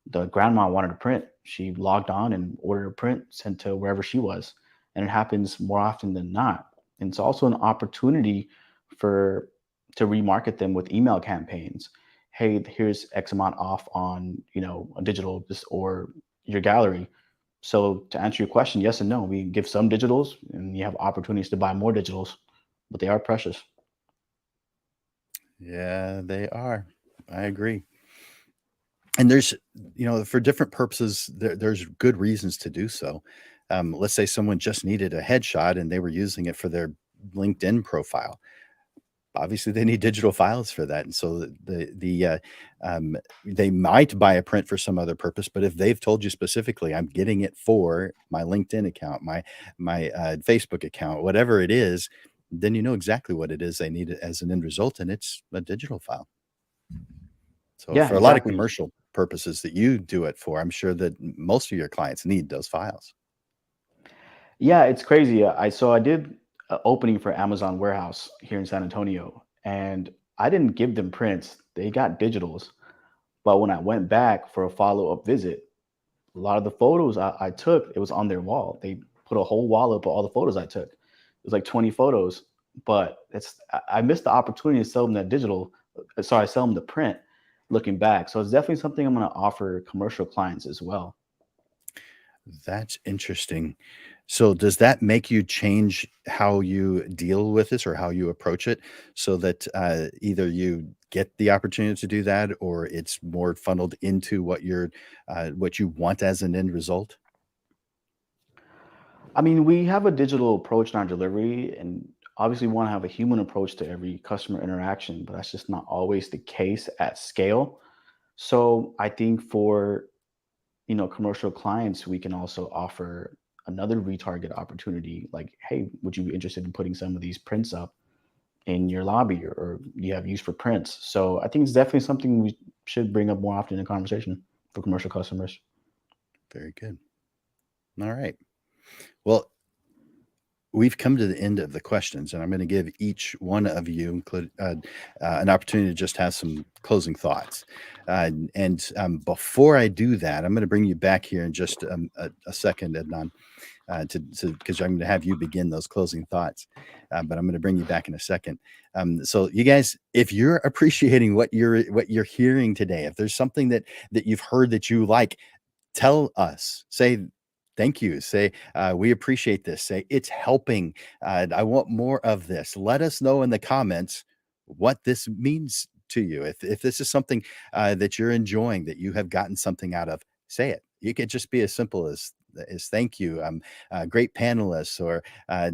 the grandma wanted a print. She logged on and ordered a print sent to wherever she was. And it happens more often than not. And it's also an opportunity for to remarket them with email campaigns. Hey, here's X amount off on, a digital or your gallery. So to answer your question, yes and no. We give some digitals and you have opportunities to buy more digitals, but they are precious. Yeah, they are. I agree. And there's, for different purposes, there's good reasons to do so. Let's say someone just needed a headshot and they were using it for their LinkedIn profile. Obviously, they need digital files for that, and so they might buy a print for some other purpose. But if they've told you specifically, "I'm getting it for my LinkedIn account, my Facebook account, whatever it is," then you know exactly what it is they need as an end result, and it's a digital file. So Yeah, for a lot of exactly. commercial purposes that you do it for, I'm sure that most of your clients need those files. Yeah, it's crazy. I did an opening for Amazon warehouse here in San Antonio, and I didn't give them prints. They got digitals. But when I went back for a follow-up visit, a lot of the photos I took, it was on their wall. They put a whole wall up of all the photos I took. It was like 20 photos, but I missed the opportunity to sell them that digital. Sorry, sell them the print looking back. So it's definitely something I'm going to offer commercial clients as well. That's interesting. So does that make you change how you deal with this or how you approach it so that either you get the opportunity to do that or it's more funneled into what you want as an end result? I mean, we have a digital approach in our delivery, and obviously we want to have a human approach to every customer interaction, but that's just not always the case at scale. So I think for commercial clients, we can also offer another retarget opportunity, like, hey, would you be interested in putting some of these prints up in your lobby, or you have use for prints? So I think it's definitely something we should bring up more often in conversation for commercial customers. Very good. All right. Well, we've come to the end of the questions, and I'm going to give each one of you an opportunity to just have some closing thoughts. Before I do that, I'm going to bring you back here in just a second, Adnan, because I'm going to have you begin those closing thoughts. But I'm going to bring you back in a second. So, you guys, if you're appreciating what you're hearing today, if there's something that you've heard that you like, tell us. Say thank you. Say we appreciate this. Say it's helping. I want more of this. Let us know in the comments what this means to you. If this is something that you're enjoying, that you have gotten something out of, say it. You could just be as simple as thank you. Great panelists, or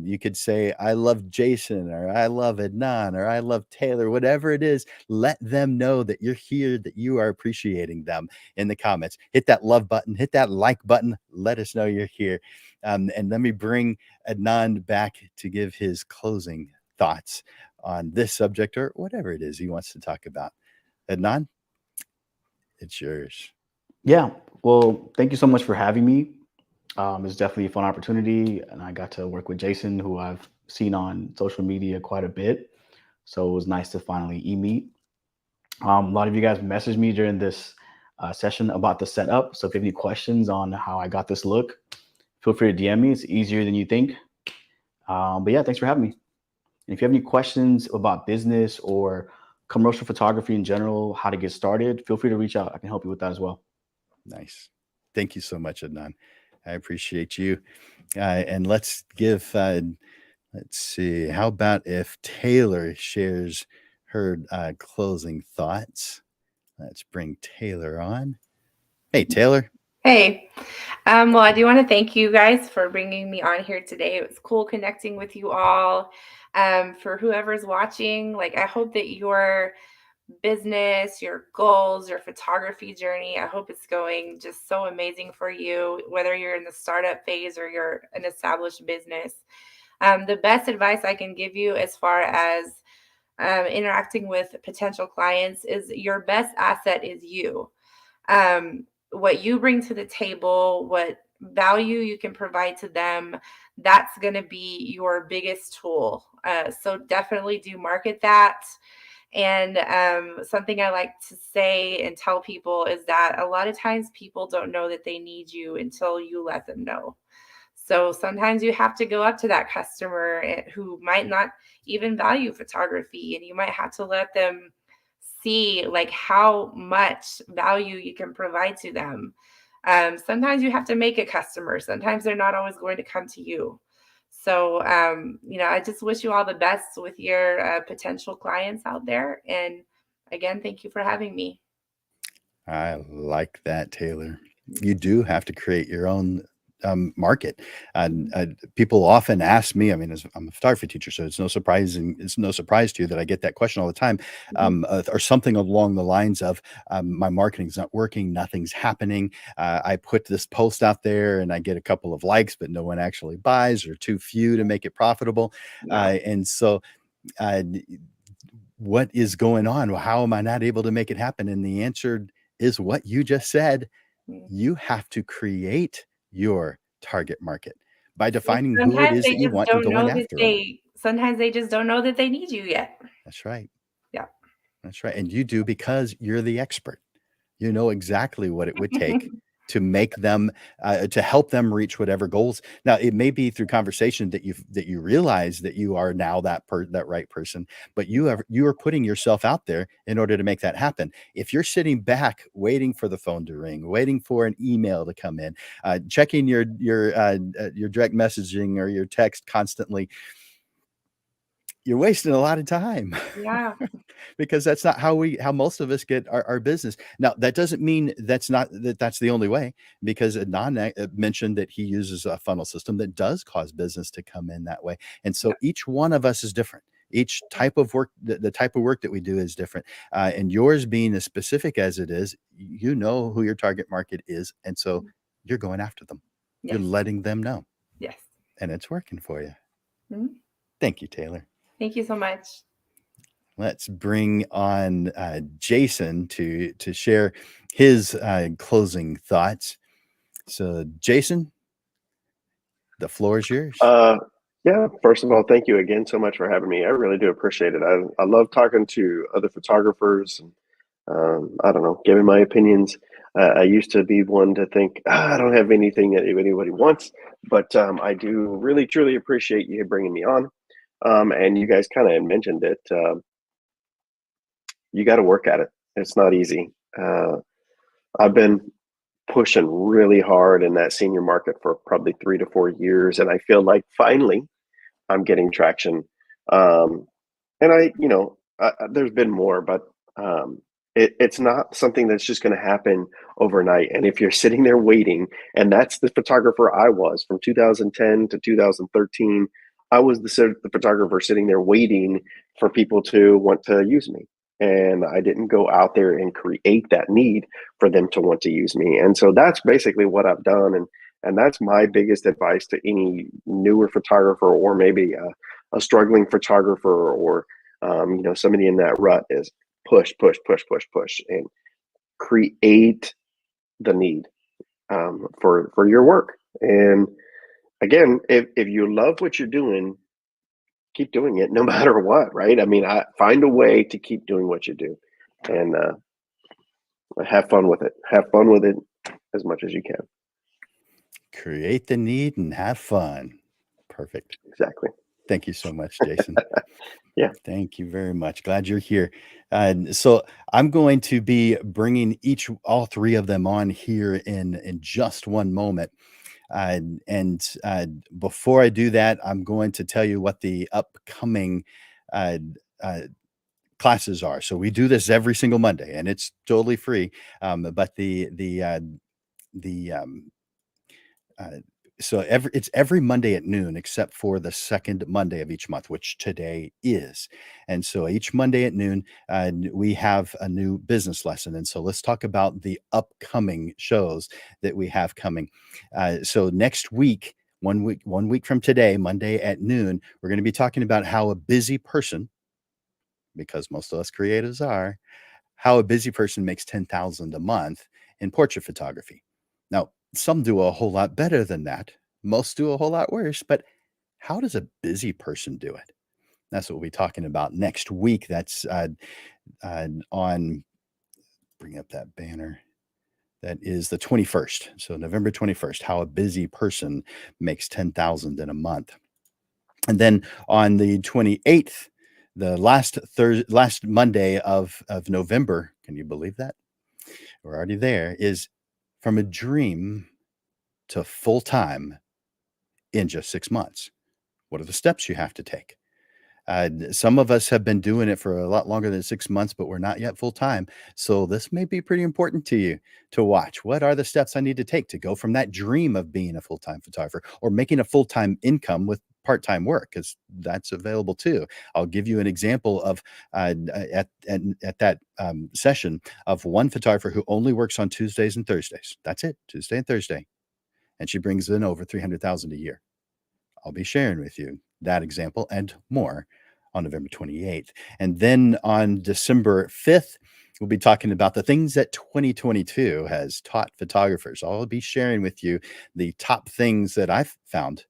you could say I love Jason, or I love Adnan, or I love Taylor. Whatever it is, let them know that you're here, that you are appreciating them in the comments. Hit that love button, hit that like button. Let us know you're here. And let me bring Adnan back to give his closing thoughts on this subject or whatever it is he wants to talk about. Adnan, it's yours. Yeah. Well, thank you so much for having me. It's definitely a fun opportunity, and I got to work with Jason, who I've seen on social media quite a bit. So it was nice to finally meet. A lot of you guys messaged me during this session about the setup. So if you have any questions on how I got this look, feel free to DM me. It's easier than you think. But yeah, thanks for having me. And if you have any questions about business or commercial photography in general, how to get started, feel free to reach out. I can help you with that as well. Nice. Thank you so much, Adnan. I appreciate you. And let's see. How about if Taylor shares her closing thoughts? Let's bring Taylor on. Hey, Taylor. Hey, well, I do want to thank you guys for bringing me on here today. It was cool connecting with you all. For whoever's watching, I hope that your business, your goals, your photography journey, I hope it's going just so amazing for you, whether you're in the startup phase or you're an established business. The best advice I can give you as far as interacting with potential clients is your best asset is you. What you bring to the table, what value you can provide to them, that's going to be your biggest tool. So definitely do market that. And something I like to say and tell people is that a lot of times people don't know that they need you until you let them know. So sometimes you have to go up to that customer who might not even value photography, and you might have to let them see like how much value you can provide to them. Sometimes you have to make a customer. Sometimes they're not always going to come to you. So, I just wish you all the best with your potential clients out there. And again, thank you for having me. I like that, Taylor. You do have to create your own market. And people often ask me, I mean, I'm a photography teacher, so it's no surprise to you that I get that question all the time, or something along the lines of, my marketing's not working, nothing's happening. I put this post out there and I get a couple of likes, but no one actually buys, or too few to make it profitable. And so, what is going on? How am I not able to make it happen? And the answer is what you just said. You have to create your target market by defining who it Sometimes is they that you just want and don't going know that after them. sometimes they just don't know that they need you yet. That's right. Yeah. That's right. And you do, because you're the expert. You know exactly what it would take to make them, to help them reach whatever goals. Now, it may be through conversation that you realize that you are now that right person, but you are putting yourself out there in order to make that happen. If you're sitting back waiting for the phone to ring, waiting for an email to come in, checking your direct messaging or your text constantly, you're wasting a lot of time. Yeah. Because that's not how most of us get our business. Now, that doesn't mean that's the only way, because Adnan mentioned that he uses a funnel system that does cause business to come in that way. And so each one of us is different. Each type of work, the type of work that we do is different. And yours being as specific as it is, you know who your target market is. And so you're going after them. You're Yes. letting them know. Yes. And it's working for you. Mhm. Thank you, Taylor. Thank you so much. Let's bring on Jason to share his closing thoughts. So, Jason, the floor is yours. Yeah, first of all, thank you again so much for having me. I really do appreciate it. I love talking to other photographers and, I don't know, giving my opinions. I used to be one to think, I don't have anything that anybody wants, but I do really, truly appreciate you bringing me on. And you guys kind of mentioned it. You got to work at it. It's not easy. I've been pushing really hard in that senior market for probably 3 to 4 years, and I feel like finally I'm getting traction. And there's been more, but it's not something that's just going to happen overnight. And if you're sitting there waiting, and that's the photographer I was from 2010 to 2013, I was the photographer sitting there waiting for people to want to use me. And I didn't go out there and create that need for them to want to use me. And so that's basically what I've done. And that's my biggest advice to any newer photographer, or maybe a struggling photographer, or somebody in that rut, is push, push, push, push, push, and create the need for your work. And again, if you love what you're doing, keep doing it no matter what, right? I mean, find a way to keep doing what you do, and have fun with it. Have fun with it as much as you can. Create the need and have fun. Perfect. Exactly. Thank you so much, Jason. Yeah. Thank you very much. Glad you're here. So I'm going to be bringing all three of them on here in just one moment. Before I do that, I'm going to tell you what the upcoming classes are. So we do this every single Monday, and it's totally free. But it's every Monday at noon, except for the second Monday of each month, which today is. And so each Monday at noon, we have a new business lesson. And so let's talk about the upcoming shows that we have coming. So next week, 1 week from today, Monday at noon, we're going to be talking about how a busy person, because most of us creatives are, how a busy person makes 10,000 a month in portrait photography. Now, some do a whole lot better than that. Most do a whole lot worse, but how does a busy person do it? That's what we'll be talking about next week. That's on, bring up that banner. That is the 21st. So November 21st, how a busy person makes 10,000 in a month. And then on the 28th, the last Monday of November, can you believe that? We're already there, is from a dream to full time in just 6 months. What are the steps you have to take? Some of us have been doing it for a lot longer than 6 months, but we're not yet full time. So this may be pretty important to you to watch. What are the steps I need to take to go from that dream of being a full time photographer or making a full time income with part time work? Because that's available too. I'll give you an example of at that session of one photographer who only works on Tuesdays and Thursdays. That's it, Tuesday and Thursday, and she brings in over 300,000 a year. I'll be sharing with you that example and more on November 28th. And then on December 5th, we'll be talking about the things that 2022 has taught photographers. I'll be sharing with you the top things that I've found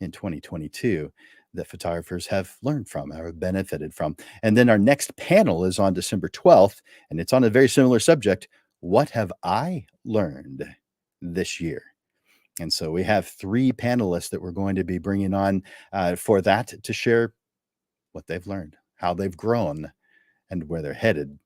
in 2022 that photographers have learned from or have benefited from. And then our next panel is on December 12th, and it's on a very similar subject. What have I learned this year? And so we have 3 panelists that we're going to be bringing on for that to share what they've learned, how they've grown, and where they're headed.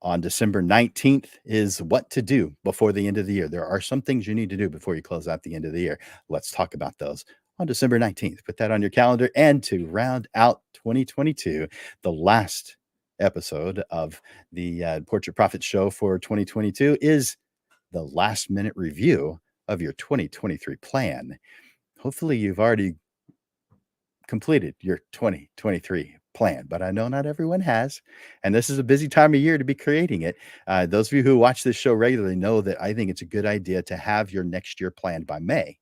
On December 19th is what to do before the end of the year. There are some things you need to do before you close out the end of the year. Let's talk about those on December 19th. Put that on your calendar. And to round out 2022, the last episode of the Portrait Profit Show for 2022 is the last minute review of your 2023 plan. Hopefully you've already completed your 2023 plan, but I know not everyone has, and this is a busy time of year to be creating it. Those of you who watch this show regularly know that I think it's a good idea to have your next year planned by May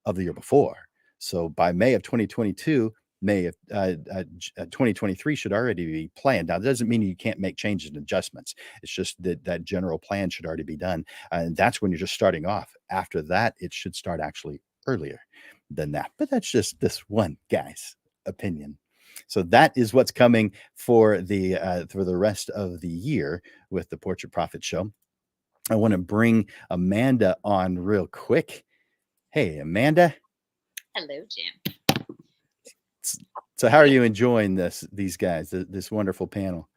of the year before. So by May of 2022, May of 2023 should already be planned. Now, that doesn't mean you can't make changes and adjustments. It's just that that general plan should already be done. And that's when you're just starting off. After that, it should start actually earlier than that. But that's just this one guy's opinion. So that is what's coming for the rest of the year with the Portrait Profit Show. I want to bring Amanda on real quick. Hey, Amanda. Hello, Jim. So how are you enjoying these guys, this wonderful panel?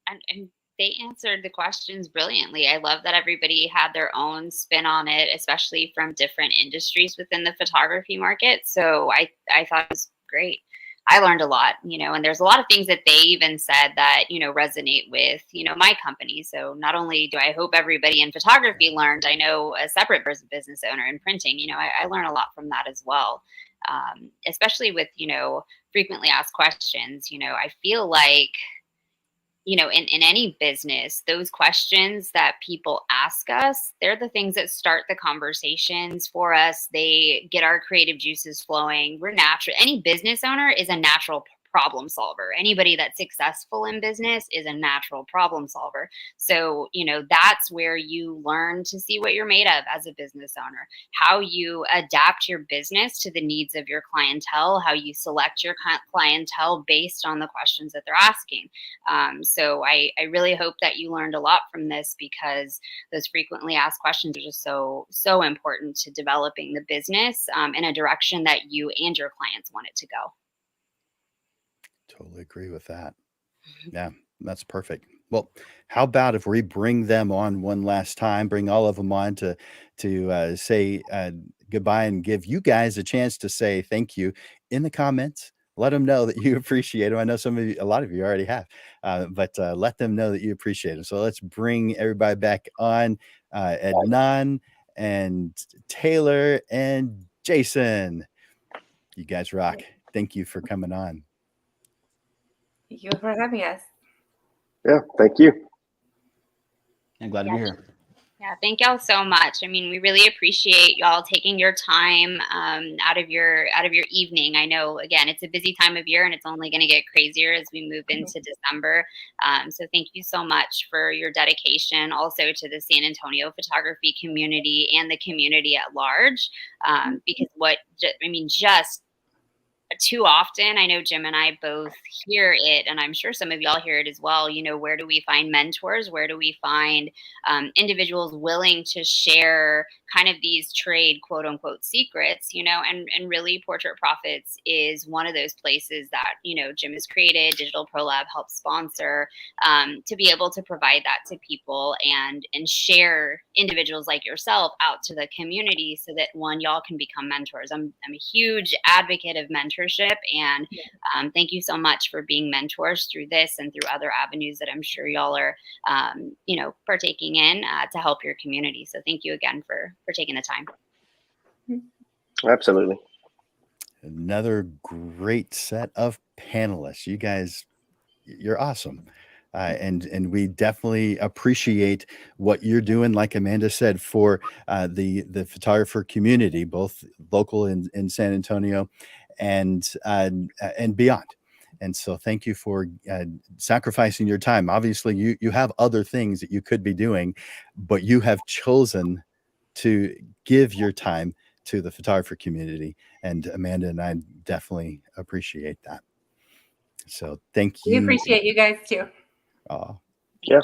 And they answered the questions brilliantly. I love that everybody had their own spin on it, especially from different industries within the photography market. So I thought it was great. I learned a lot, and there's a lot of things that they even said that, resonate with, my company. So not only do I hope everybody in photography learned, I know a separate business owner in printing, I learn a lot from that as well. Especially with, frequently asked questions, I feel like, in any business, those questions that people ask us, they're the things that start the conversations for us. They get our creative juices flowing. We're natural. Any business owner is a natural problem solver. Anybody that's successful in business is a natural problem solver. So, that's where you learn to see what you're made of as a business owner, how you adapt your business to the needs of your clientele, how you select your clientele based on the questions that they're asking. So I really hope that you learned a lot from this, because those frequently asked questions are just so important to developing the business in a direction that you and your clients want it to go. Totally agree with that. Yeah, that's perfect. Well, how about if we bring them on one last time, bring all of them on to say goodbye and give you guys a chance to say thank you in the comments. Let them know that you appreciate them. I know a lot of you already have, but let them know that you appreciate them. So let's bring everybody back on. Ednan and Taylor and Jason. You guys rock. Thank you for coming on. Thank you for having us. Yeah, thank you. I'm glad to be here. Yeah, thank y'all so much. I mean, we really appreciate y'all taking your time out of your evening. I know, again, it's a busy time of year, and it's only going to get crazier as we move into December. So thank you so much for your dedication, also to the San Antonio photography community and the community at large. Because just too often, I know Jim and I both hear it, and I'm sure some of y'all hear it as well. Where do we find mentors? Where do we find individuals willing to share kind of these trade quote unquote secrets? And really, Portrait Profits is one of those places that Jim has created. Digital Pro Lab helps sponsor to be able to provide that to people and share individuals like yourself out to the community, so that y'all can become mentors. I'm a huge advocate of mentorship, and thank you so much for being mentors through this and through other avenues that I'm sure y'all are partaking in to help your community. So thank you again for taking the time. Absolutely. Another great set of panelists. You guys, you're awesome. And we definitely appreciate what you're doing, like Amanda said, for the photographer community, both local in San Antonio and beyond. And so thank you for sacrificing your time. Obviously, you have other things that you could be doing, but you have chosen to give your time to the photographer community. And Amanda and I definitely appreciate that. So thank you. We appreciate you guys too. Oh, yeah.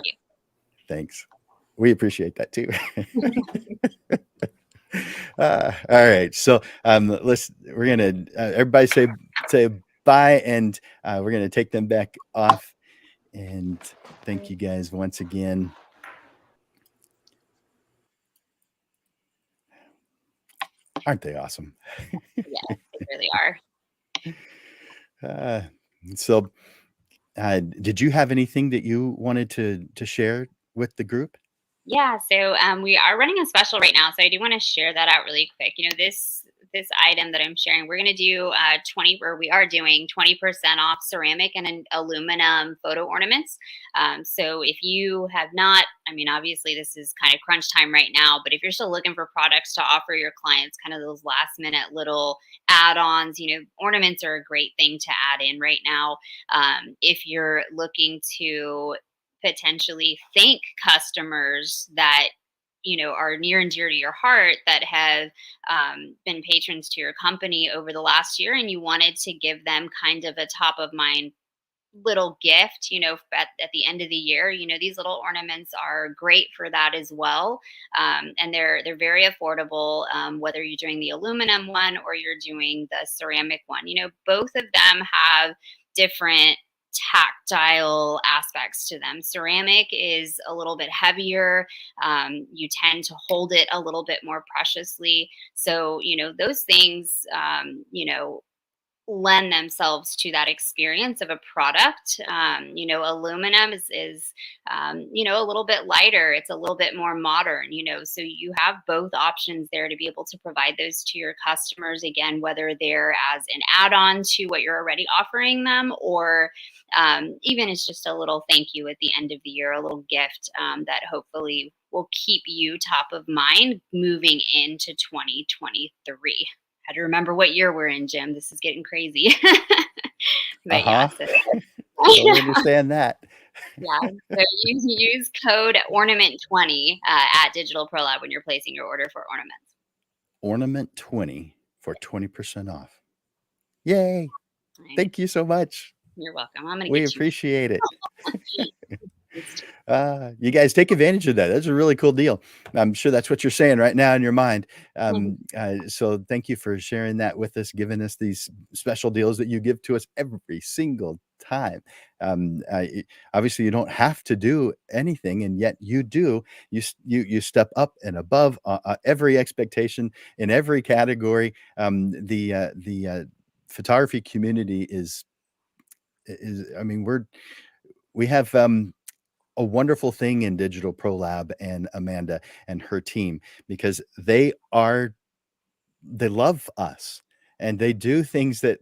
Thanks. We appreciate that too. All right. So we're gonna everybody say bye, and we're gonna take them back off. And thank you guys once again. Aren't they awesome? Yeah, they really are. So did you have anything that you wanted to share with the group? Yeah, so we are running a special right now, so I do want to share that out really quick. This item that I'm sharing, we're going to do we are doing 20% off ceramic and aluminum photo ornaments. So if you have not, obviously this is kind of crunch time right now, but if you're still looking for products to offer your clients, kind of those last minute little add-ons, ornaments are a great thing to add in right now. If you're looking to potentially thank customers that are near and dear to your heart, that have been patrons to your company over the last year, and you wanted to give them kind of a top of mind little gift at the end of the year. These little ornaments are great for that as well, and they're very affordable, whether you're doing the aluminum one or you're doing the ceramic one. Both of them have different tactile aspects to them. Ceramic is a little bit heavier. You tend to hold it a little bit more preciously. So, those things, lend themselves to that experience of a product. Aluminum is a little bit lighter. It's a little bit more modern, so you have both options there to be able to provide those to your customers. Again, whether they're as an add-on to what you're already offering them, or even it's just a little thank you at the end of the year, a little gift that hopefully will keep you top of mind moving into 2023. Had to remember what year we're in, Jim. This is getting crazy. But yeah, totally understand that. Yeah, so use code ornament20 at Digital Pro Lab when you're placing your order for ornaments. Ornament20 for 20% off. Yay! Thank you so much. You're welcome. We appreciate it. You guys take advantage of that. That's a really cool deal. I'm sure that's what you're saying right now in your mind. So thank you for sharing that with us, giving us these special deals that you give to us every single time. Obviously, you don't have to do anything, and yet you do. You step up and above every expectation in every category. The photography community is. We have a wonderful thing in Digital Pro Lab and Amanda and her team, because they love us, and they do things that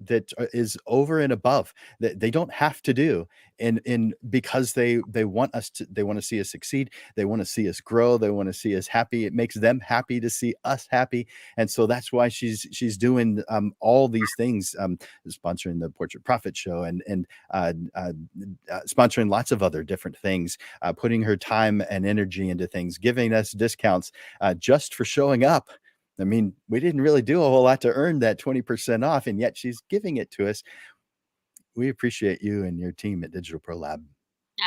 is over and above that they don't have to do, and because they want us to, they want to see us succeed, they want to see us grow, they want to see us happy. It makes them happy to see us happy, and so that's why she's doing all these things, sponsoring the Portrait Profit Show, and sponsoring lots of other different things, putting her time and energy into things, giving us discounts just for showing up. I mean, we didn't really do a whole lot to earn that 20% off, and yet she's giving it to us. We appreciate you and your team at Digital Pro Lab.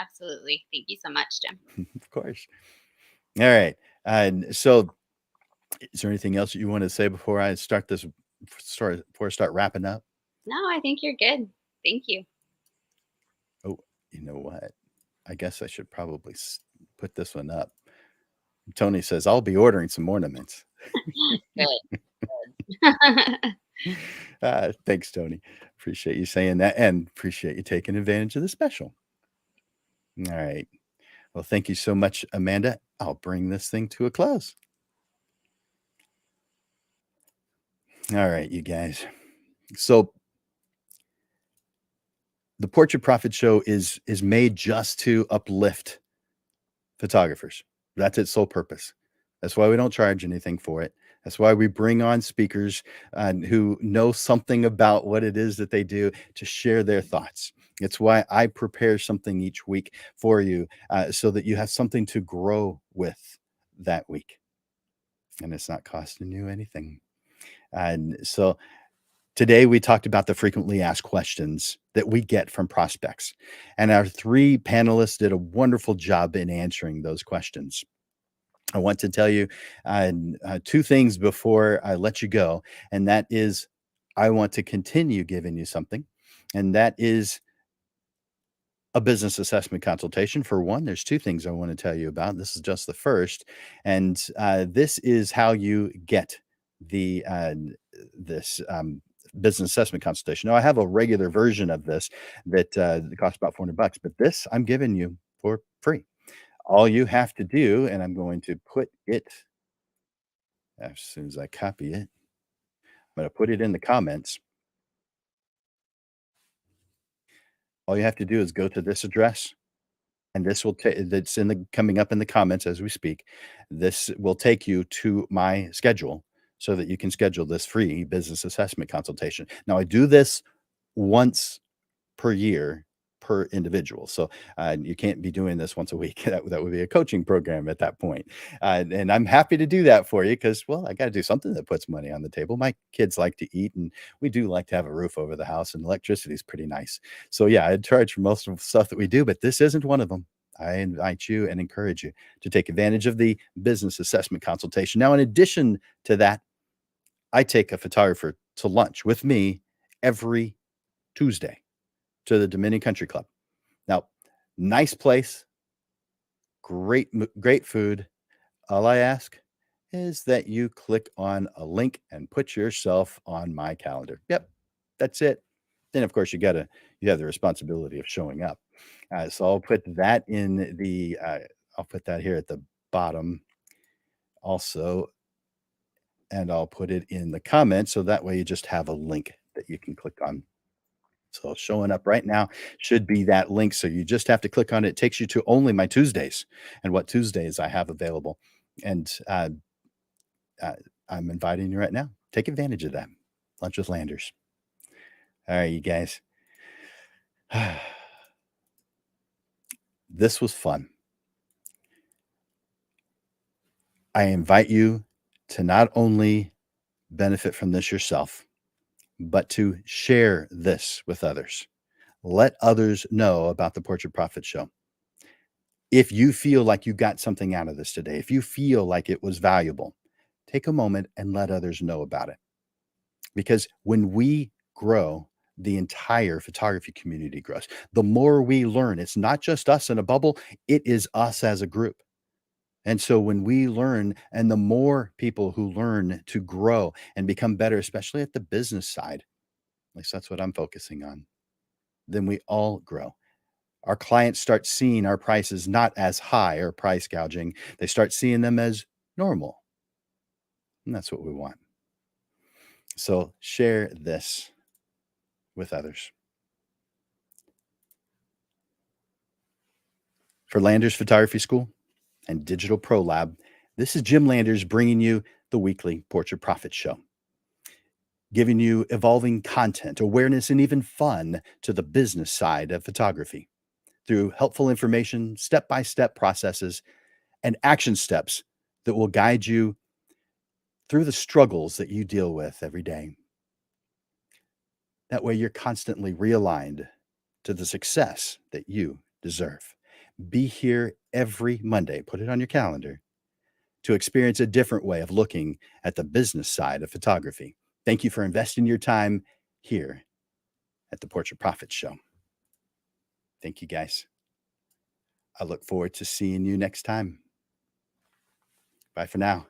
Absolutely. Thank you so much, Jim. Of course. All right. And so, is there anything else that you want to say before I start wrapping up? No, I think you're good. Thank you. Oh, you know what? I guess I should probably put this one up. Tony says, I'll be ordering some ornaments. Good. Thanks, Tony. Appreciate you saying that, and appreciate you taking advantage of the special. All right. Well, thank you so much, Amanda. I'll bring this thing to a close. All right, you guys. So the Portrait Profit Show is made just to uplift photographers. That's its sole purpose. That's why we don't charge anything for it. That's why we bring on speakers who know something about what it is that they do to share their thoughts. It's why I prepare something each week for you so that you have something to grow with that week. And it's not costing you anything. And so today we talked about the frequently asked questions that we get from prospects. And our 3 panelists did a wonderful job in answering those questions. I want to tell you 2 things before I let you go, and that is I want to continue giving you something, and that is a business assessment consultation. For one, there's 2 things I want to tell you about. This is just the first, and this is how you get the this business assessment consultation. Now, I have a regular version of this that costs about $400, but this I'm giving you for free. All you have to do, and I'm going to put it as soon as I copy it, I'm going to put it in the comments. All you have to do is go to this address, and this will take that's coming up in the comments as we speak. This will take you to my schedule so that you can schedule this free business assessment consultation. Now, I do this once per year per individual. So you can't be doing this once a week. That would be a coaching program at that point. And I'm happy to do that for you because, well, I got to do something that puts money on the table. My kids like to eat, and we do like to have a roof over the house, and electricity is pretty nice. So yeah, I charge for most of the stuff that we do, but this isn't one of them. I invite you and encourage you to take advantage of the business assessment consultation. Now, in addition to that, I take a photographer to lunch with me every Tuesday to the Dominion Country Club. Now, nice place, great food. All I ask is that you click on a link and put yourself on my calendar. Yep, that's it. Then, of course, you have the responsibility of showing up. So I'll put that in the. I'll put that here at the bottom, also, and I'll put it in the comments so that way you just have a link that you can click on. So showing up right now should be that link. So you just have to click on it. It takes you to only my Tuesdays and what Tuesdays I have available. And I'm inviting you right now. Take advantage of that. Lunch with Landers. All right, you guys. This was fun. I invite you to not only benefit from this yourself, but to share this with others. Let others know about the Portrait Profit Show. If you feel like you got something out of this today, if you feel like it was valuable, take a moment and let others know about it. Because when we grow, the entire photography community grows. The more we learn, it's not just us in a bubble, it is us as a group. And so when we learn, and the more people who learn to grow and become better, especially at the business side, at least that's what I'm focusing on, then we all grow. Our clients start seeing our prices not as high or price gouging. They start seeing them as normal. And that's what we want. So share this with others. For Landers Photography School and Digital Pro Lab, this is Jim Landers bringing you the weekly Portrait Profit Show, giving you evolving content, awareness, and even fun to the business side of photography through helpful information, step-by-step processes, and action steps that will guide you through the struggles that you deal with every day. That way you're constantly realigned to the success that you deserve. Be here every Monday, put it on your calendar, to experience a different way of looking at the business side of photography. Thank you for investing your time here at the Portrait Profit Show. Thank you, guys. I look forward to seeing you next time. Bye for now.